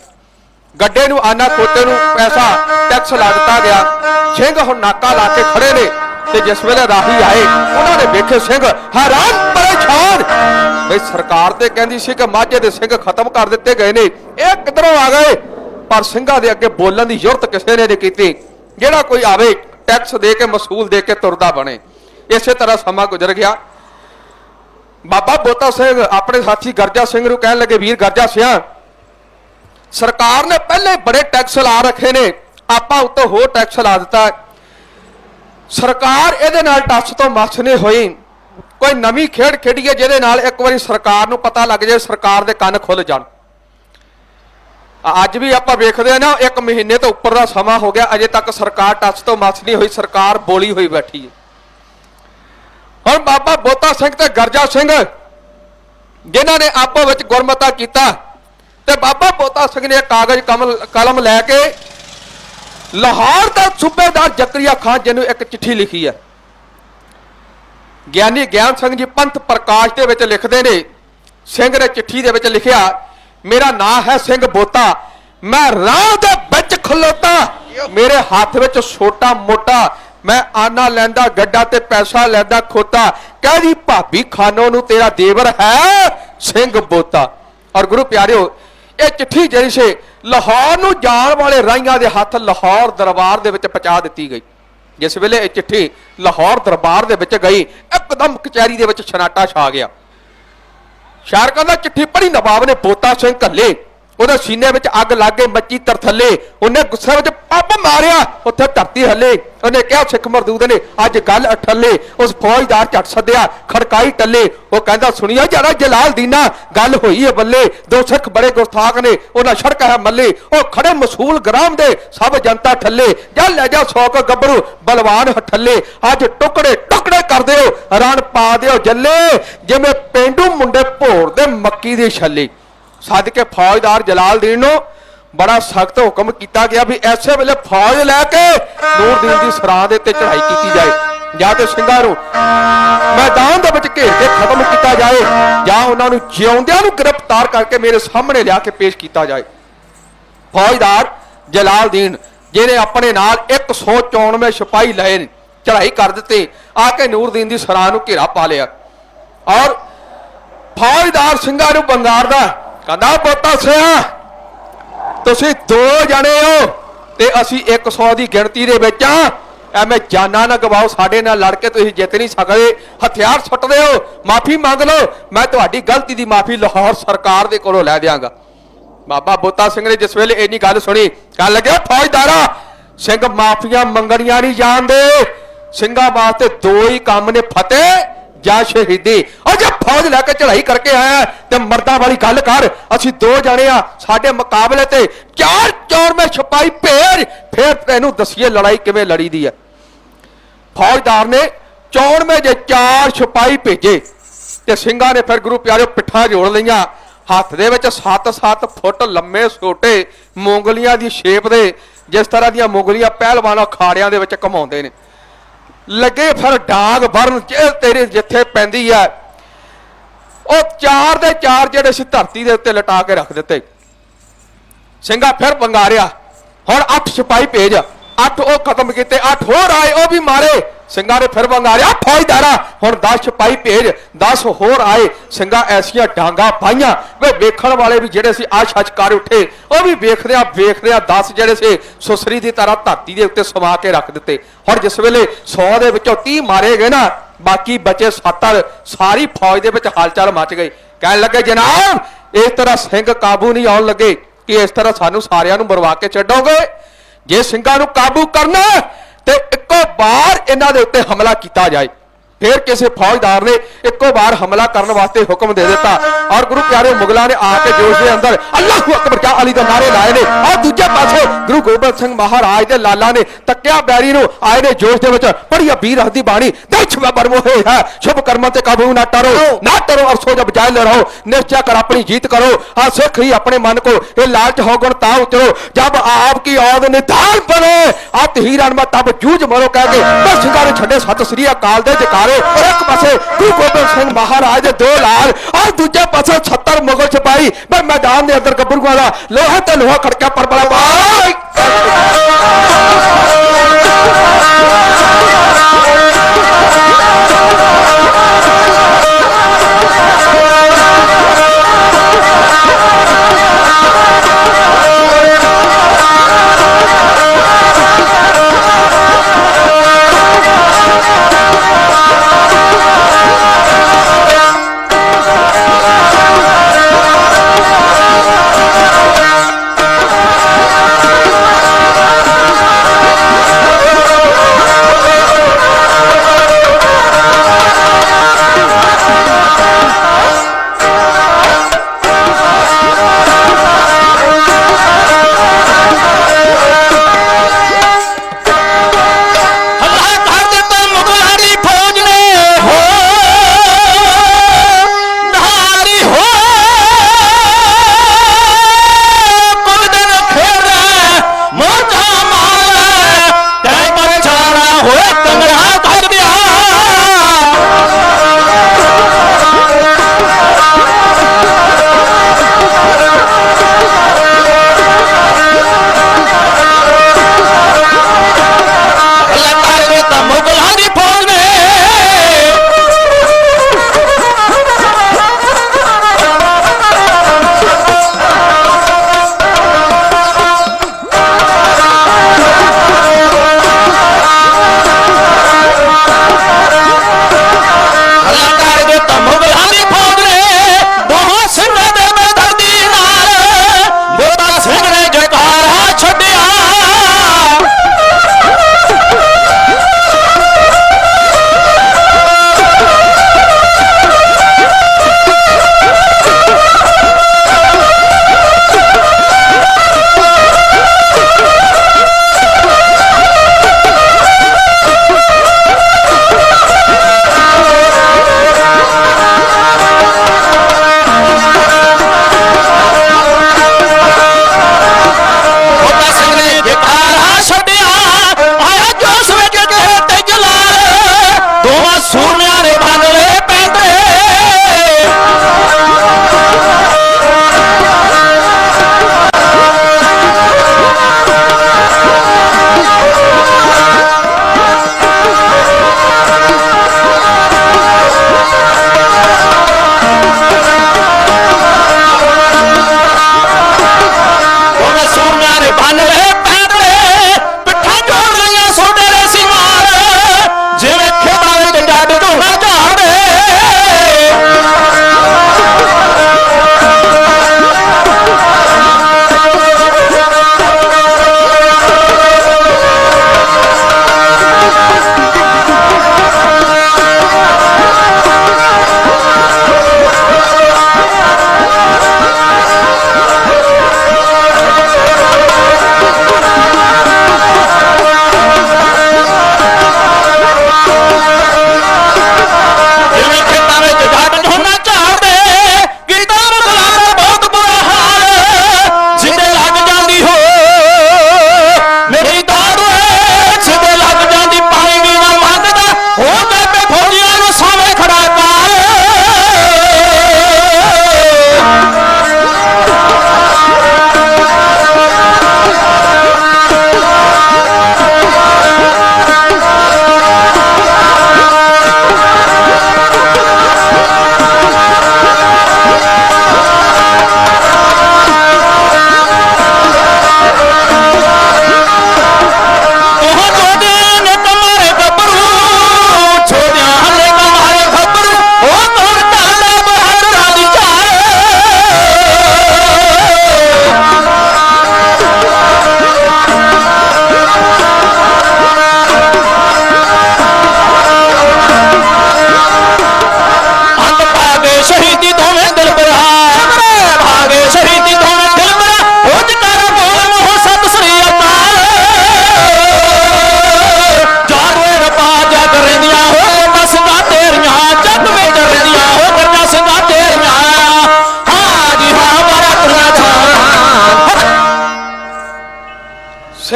ਗੱਡੇ ਨੂੰ ਆਨਾ ਖੋਤੇ ਨੂੰ ਪੈਸਾ ਟੈਕਸ ਲਾ ਦਿੱਤਾ ਗਿਆ। ਸਿੰਘ ਹੁਣ ਨਾਕਾ ਲਾ ਕੇ ਖੜੇ ਨੇ ਤੇ ਜਿਸ ਵੇਲੇ ਰਾਹੀ ਆਏ ਉਹਨਾਂ ਨੇ ਵੇਖੇ ਸਿੰਘ ਹੈਰਾਨ ਪਰੇਸ਼ਾਨ ਬਈ ਸਰਕਾਰ ਤੇ ਕਹਿੰਦੀ ਸੀ ਕਿ ਮਾਝੇ ਦੇ ਸਿੰਘ ਖਤਮ ਕਰ ਦਿੱਤੇ ਗਏ ਨੇ, ਇਹ ਕਿੱਧਰੋਂ ਆ ਗਏ? ਪਰ ਸਿੰਘਾਂ ਦੇ ਅੱਗੇ ਬੋਲਣ ਦੀ ਜ਼ਰੂਰਤ ਕਿਸੇ ਨੇ ਨਹੀਂ ਕੀਤੀ। ਜਿਹੜਾ ਕੋਈ ਆਵੇ ਟੈਕਸ ਦੇ ਕੇ ਮਸੂਲ ਦੇ ਕੇ ਤੁਰਦਾ ਬਣੇ। ਇਸੇ ਤਰ੍ਹਾਂ ਸਮਾਂ ਗੁਜ਼ਰ ਗਿਆ। ਬਾਬਾ ਬੋਤਾ ਸਿੰਘ ਆਪਣੇ ਸਾਥੀ ਗਰਜਾ ਸਿੰਘ ਨੂੰ ਕਹਿਣ ਲੱਗੇ ਵੀਰ ਗਰਜਾ ਸਿਆ ਸਰਕਾਰ ਨੇ ਪਹਿਲੇ ਬੜੇ ਟੈਕਸ ਲਾ ਰੱਖੇ ਨੇ, ਆਪਾਂ ਉੱਤੇ ਹੋਰ ਟੈਕਸ ਲਾ ਦਿੱਤਾ। ਸਰਕਾਰ ਇਹਦੇ ਨਾਲ ਟੱਚ ਤੋਂ ਮੱਛ ਨਹੀਂ ਹੋਈ, ਕੋਈ ਨਵੀਂ ਖੇਡ ਖੇਡੀਏ ਜਿਹਦੇ ਨਾਲ ਇੱਕ ਵਾਰੀ ਸਰਕਾਰ ਨੂੰ ਪਤਾ ਲੱਗ ਜਾਏ, ਸਰਕਾਰ ਦੇ ਕੰਨ ਖੁੱਲ ਜਾਣ। ਅੱਜ ਵੀ ਆਪਾਂ ਵੇਖਦੇ ਆ ਨਾ 1 ਮਹੀਨੇ ਤੋਂ ਉੱਪਰ ਦਾ ਸਮਾਂ ਹੋ ਗਿਆ, ਅਜੇ ਤੱਕ ਸਰਕਾਰ ਟੱਚ ਤੋਂ ਮੱਛ ਨਹੀਂ ਹੋਈ, ਸਰਕਾਰ ਬੋਲੀ ਹੋਈ ਬੈਠੀ ਹੈ। ਹੁਣ ਬਾਬਾ ਬੋਤਾ ਸਿੰਘ ਤੇ ਗਰਜਾ ਸਿੰਘ ਜਿਨ੍ਹਾਂ ਨੇ ਆਪੋ ਵਿੱਚ ਗੁਰਮਤਾ ਕੀਤਾ ਤੇ ਬਾਬਾ ਬੋਤਾ ਸਿੰਘ ਨੇ ਕਾਗਜ਼ ਕਲਮ ਲੈ ਕੇ ਲਾਹੌਰ ਦਾ ਸੂਬੇਦਾਰ ਜ਼ਕਰੀਆ ਖਾਨ ਜੀ ਨੂੰ ਇੱਕ ਚਿੱਠੀ ਲਿਖੀ ਹੈ। ਗਿਆਨੀ ਗਿਆਨ ਸਿੰਘ ਜੀ ਪੰਥ ਪ੍ਰਕਾਸ਼ ਦੇ ਵਿੱਚ ਲਿਖਦੇ ਨੇ, ਸਿੰਘ ਨੇ ਚਿੱਠੀ ਦੇ ਵਿੱਚ ਲਿਖਿਆ ਮੇਰਾ ਨਾਂ ਹੈ ਸਿੰਘ ਬੋਤਾ, ਮੈਂ ਰਾਹ ਦੇ ਵਿੱਚ ਖਲੋਤਾ, ਮੇਰੇ ਹੱਥ ਵਿੱਚ ਛੋਟਾ ਮੋਟਾ ਮੈਂ ਆਨਾ ਲੈਂਦਾ ਗੱਡਾ ਤੇ ਪੈਸਾ ਲੈਂਦਾ ਖੋਤਾ, ਕਹਿੰਦੀ ਭਾਬੀ ਖਾਨੋ ਨੂੰ ਤੇਰਾ ਦੇਵਰ ਹੈ ਸਿੰਘ ਬੋਤਾ। ਔਰ ਗੁਰੂ ਪਿਆਰਿਓ ਇਹ ਚਿੱਠੀ ਜਿਹੜੀ ਸੀ ਲਾਹੌਰ ਨੂੰ ਜਾਣ ਵਾਲੇ ਰਾਹੀਆਂ ਦੇ ਹੱਥ ਲਾਹੌਰ ਦਰਬਾਰ ਦੇ ਵਿੱਚ ਪਹੁੰਚਾ ਦਿੱਤੀ ਗਈ। ਜਿਸ ਵੇਲੇ ਇਹ ਚਿੱਠੀ ਲਾਹੌਰ ਦਰਬਾਰ ਦੇ ਵਿੱਚ ਗਈ ਇੱਕਦਮ ਕਚਹਿਰੀ ਦੇ ਵਿੱਚ ਛਨਾਟਾ ਛਾ ਗਿਆ। ਸ਼ਾਰਕਾਂ ਦਾ ਚਿੱਠੀ ਪੜ੍ਹੀ ਨਵਾਬ ਨੇ ਬੋਤਾ ਸਿੰਘ ਘੱਲੇ, ਉਹਦੇ ਸੀਨੇ ਵਿੱਚ ਅੱਗ ਲੱਗ ਗਈ, ਮੱਚੀ ਤਰ ਥੱਲੇ, ਉਹਨੇ ਗੁੱਸੇ ਵਿੱਚ ਪੱਪ ਮਾਰਿਆ, ਉੱਥੇ ਧਰਤੀ ਹੱਲੇ। ਉਹਨੇ ਕਿਹਾ ਸਿੱਖ ਮਰਦੂਦ ਨੇ ਅੱਜ ਗੱਲ ਅਠੱਲੇ, ਉਸ ਫੌਜਦਾਰ ਝੱਟ ਸੱਦਿਆ ਖੜਕਾਈ ਟੱਲੇ, ਉਹ ਕਹਿੰਦਾ ਸੁਣੀਆ ਜਰਾ ਜਲਾਲ ਦੀਨਾ ਗੱਲ ਹੋਈ ਹੈ ਬੱਲੇ, ਦੋ ਸਿੱਖ ਬੜੇ ਗੁਸਤਾਖ ਨੇ ਉਹਨਾਂ ਸੜਕ ਹੈ ਮੱਲੇ, ਉਹ ਖੜੇ ਮਸੂਲ ਗ੍ਰਾਮ ਦੇ ਸਭ ਜਨਤਾ ਠੱਲੇ, ਜਾ ਲੈ ਜਾ 100 ਗੱਭਰੂ ਬਲਵਾਨ ਹਠੱਲੇ, ਅੱਜ ਟੁਕੜੇ ਟੁਕੜੇ ਕਰ ਦਿਓ ਰਣ ਪਾ ਦਿਓ ਜੱਲੇ, ਜਿਵੇਂ ਪੇਂਡੂ ਮੁੰਡੇ ਭੋਰ ਦੇ ਮੱਕੀ ਦੀ ਛੱਲੇ। ਸੱਦ ਕੇ ਫੌਜਦਾਰ ਜਲਾਲਦੀਨ ਨੂੰ ਬੜਾ ਸਖਤ ਹੁਕਮ ਕੀਤਾ ਗਿਆ ਵੀ ਐਸੇ ਵੇਲੇ ਫੌਜ ਲੈ ਕੇ ਨੂਰਦੀਨ ਦੀ ਸਰਾਂ ਦੇ ਉੱਤੇ ਚੜ੍ਹਾਈ ਕੀਤੀ ਜਾਏ, ਜਾਂ ਤੇ ਸਿੰਘਾਂ ਨੂੰ ਮੈਦਾਨ ਦੇ ਵਿੱਚ ਘੇਰ ਕੇ ਖਤਮ ਕੀਤਾ ਜਾਏ, ਜਾਂ ਉਹਨਾਂ ਨੂੰ ਜਿਉਂਦਿਆਂ ਨੂੰ ਗ੍ਰਿਫਤਾਰ ਕਰਕੇ ਮੇਰੇ ਸਾਹਮਣੇ ਲਿਆ ਕੇ ਪੇਸ਼ ਕੀਤਾ ਜਾਏ। ਫੌਜਦਾਰ ਜਲਾਲਦੀਨ ਜਿਹਨੇ ਆਪਣੇ ਨਾਲ 194 ਸਿਪਾਹੀ ਲਏ ਨੇ, ਚੜ੍ਹਾਈ ਕਰ ਦਿੱਤੇ, ਆ ਕੇ ਨੂਰਦੀਨ ਦੀ ਸਰਾਂ ਨੂੰ ਘੇਰਾ ਪਾ ਲਿਆ। ਔਰ ਫੌਜਦਾਰ ਸਿੰਘਾਂ ਨੂੰ ਬੰਗਾਰਦਾ, ਕਹਿੰਦਾ ਬੋਤਾ ਸਿਆ ਤੁਸੀਂ 2 ਜਣੇ ਹੋ ਤੇ ਅਸੀਂ 100 ਦੀ ਗਿਣਤੀ ਦੇ ਵਿੱਚ ਆ, ਐਵੇਂ ਜਾਨਾਂ ਨਾ ਗਵਾਓ, ਸਾਡੇ ਨਾਲ ਲੜ ਕੇ ਤੁਸੀਂ ਜਿੱਤ ਨਹੀਂ ਸਕਦੇ, ਹਥਿਆਰ ਸੁੱਟਦੇ ਹੋ, ਮਾਫੀ ਮੰਗ ਲਓ, ਮੈਂ ਤੁਹਾਡੀ ਗਲਤੀ ਦੀ ਮਾਫੀ ਲਾਹੌਰ ਸਰਕਾਰ ਦੇ ਕੋਲੋਂ ਲੈ ਦਿਆਂਗਾ। ਬਾਬਾ ਬੋਤਾ ਸਿੰਘ ਨੇ ਜਿਸ ਵੇਲੇ ਇੰਨੀ ਗੱਲ ਸੁਣੀ ਕਹਿਣ ਲੱਗਿਆ ਫੌਜਦਾਰਾ ਸਿੰਘ ਮਾਫੀਆਂ ਮੰਗਣੀਆਂ ਨਹੀਂ ਜਾਣਦੇ, ਸਿੰਘਾਂ ਵਾਸਤੇ 2 ਹੀ ਕੰਮ ਨੇ, ਫਤਿਹ ਜਾਂ ਸ਼ਹੀਦੀ। ਉਹ ਜੇ ਫੌਜ ਲੈ ਕੇ ਚੜ੍ਹਾਈ ਕਰਕੇ ਆਇਆ ਤੇ ਮਰਦਾਂ ਵਾਲੀ ਗੱਲ ਕਰ, ਅਸੀਂ 2 ਜਣੇ ਆ, ਸਾਡੇ ਮੁਕਾਬਲੇ ਤੇ 4 ਚੌਰਵੇਂ ਸਿਪਾਹੀ ਭੇਜ, ਫਿਰ ਤੈਨੂੰ ਦਸੀਏ ਲੜਾਈ ਕਿਵੇਂ ਲੜੀ ਦੀ ਹੈ। ਫੌਜਦਾਰ ਨੇ 94 ਜੇ 4 ਸਿਪਾਹੀ ਭੇਜੇ ਤੇ ਸਿੰਘਾਂ ਨੇ ਫਿਰ ਗੁਰੂ ਪਿਆਰਿਓ ਪਿੱਠਾਂ ਜੋੜ ਲਈਆਂ, ਹੱਥ ਦੇ ਵਿੱਚ 7-7 ਫੁੱਟ ਲੰਮੇ ਛੋਟੇ ਮੋਂਗਲੀਆਂ ਦੀ ਸ਼ੇਪ ਦੇ, ਜਿਸ ਤਰ੍ਹਾਂ ਦੀਆਂ ਮੋਂਗਲੀਆਂ ਪਹਿਲਵਾਨ ਅਖਾੜਿਆਂ ਦੇ ਵਿੱਚ ਘਮਾਉਂਦੇ ਨੇ, ਲੱਗੇ ਫਿਰ ਡਾਂਗ ਵਰਨ ਤੇਰੇ ਜਿੱਥੇ ਪੈਂਦੀ ਹੈ। ਉਹ 4 ਦੇ 4 ਜਿਹੜੇ ਸੀ ਧਰਤੀ ਦੇ ਉੱਤੇ ਲਟਾ ਕੇ ਰੱਖ ਦਿੱਤੇ। ਸਿੰਘਾ ਫਿਰ ਬੰਗਾਰਿਆ, ਹੁਣ 8 ਸਿਪਾਹੀ ਭੇਜ, 8 ਉਹ ਖਤਮ ਕੀਤੇ, 8 ਹੋਰ ਆਏ ਉਹ ਵੀ ਮਾਰੇ। ਸਿੰਘਾਂ ਨੇ ਫਿਰ ਬੰਗਾਰਿਆ ਫੌਜਦਾਰਾ ਹੁਣ 10 ਸਿਪਾਹੀ ਭੇਜ, 10 ਹੋਰ ਆਏ। ਸਿੰਘਾਂ ਐਸੀਆਂ ਡਾਂਗਾ ਪਾਈਆਂ ਵੇ ਵੇਖਣ ਵਾਲੇ ਵੀ ਜਿਹੜੇ ਸੀ ਆ ਛੱਜ ਕਰ ਉੱਠੇ, ਉਹ ਵੀ ਵੇਖਦਿਆਂ 10 ਜਿਹੜੇ ਸੀ ਸੁਸਰੀ ਦੀ ਤਰ੍ਹਾਂ ਧਰਤੀ ਦੇ ਉੱਤੇ ਸਮਾ ਕੇ ਰੱਖ ਦਿੱਤੇ। ਹੁਣ ਜਿਸ ਵੇਲੇ 100 ਦੇ ਵਿੱਚੋਂ 30 ਮਾਰੇ ਗਏ ਨਾ, ਬਾਕੀ ਬਚੇ 70 ਸਾਰੀ ਫੌਜ ਦੇ ਵਿੱਚ ਹਲਚਲ ਮਚ ਗਈ। ਕਹਿਣ ਲੱਗੇ ਜਨਾਬ ਇਸ ਤਰ੍ਹਾਂ ਸਿੰਘ ਕਾਬੂ ਨਹੀਂ ਆਉਣ ਲੱਗੇ ਕਿ ਇਸ ਤਰ੍ਹਾਂ ਸਾਨੂੰ ਸਾਰਿਆਂ ਨੂੰ ਮਰਵਾ ਕੇ ਛੱਡੋਗੇ। ਜੇ ਸਿੰਘਾਂ ਨੂੰ ਕਾਬੂ ਕਰਨਾ ਤੇ ਇੱਕੋ ਵਾਰ ਇਹਨਾਂ ਦੇ ਉੱਤੇ ਹਮਲਾ ਕੀਤਾ ਜਾਏ। फिर किसी फौजदार ने इको बार हमला करने वास्ते हुक्म दे दिता और गुरु प्यारे मुगलों ने आके जोश के अंदर अल्लाहू अकबर क्या अली दे नारे लाए ने और दूजे पासे गुरु गोबिंद सिंह महाराज दे लाला ने तक्या बैरी नूं आए ने जोश दे विच बड़ी वीर हदी बाणी दछ बरमोहे है शुभ कर्मां ते काबू ना टरो और सो जब जाए रहो निश्चय कर अपनी जीत करो। हाँ सिख ही अपने मन को ये लालच हो गुण ता उतरो जब आपकी औद निधान बने आप हीरान में तब जूझ मरो कह के बस सिंगारे छड़े सत श्री अकाल दे जकारे और एक पासे गुरु गोबिंद सिंह महाराज दे 2 लाल और दूजे पासे 70 मुगल सिपाही मैं मैदान के अंदर गबरूआ दा लोहा ते लोहा खड़का पर बड़ा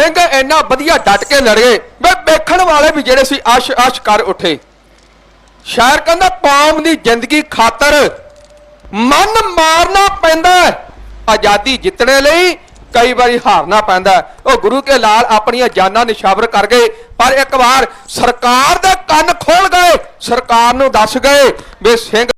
ਸਿੰਘ ਇੰਨਾ ਵਧੀਆ ਡਟ ਕੇ ਲੜ ਗਏ ਵੇ ਵੇਖਣ ਵਾਲੇ ਵੀ ਜਿਹੜੇ ਸੀ ਆਸ਼ ਕਰ ਉੱਠੇ। ਸ਼ਾਇਰ ਕਹਿੰਦਾ ਕੌਮ ਦੀ ਜ਼ਿੰਦਗੀ ਖਾਤਰ ਮਨ ਮਾਰਨਾ ਪੈਂਦਾ, ਆਜ਼ਾਦੀ ਜਿੱਤਣੇ ਲਈ ਕਈ ਵਾਰੀ ਹਾਰਨਾ ਪੈਂਦਾ। ਉਹ ਗੁਰੂ ਕੇ ਲਾਲ ਆਪਣੀਆਂ ਜਾਨਾਂ ਨਿਸ਼ਾਵਰ ਕਰ ਗਏ, ਪਰ ਇੱਕ ਵਾਰ ਸਰਕਾਰ ਦੇ ਕੰਨ ਖੋਲ ਗਏ, ਸਰਕਾਰ ਨੂੰ ਦੱਸ ਗਏ ਵੀ ਸਿੰਘ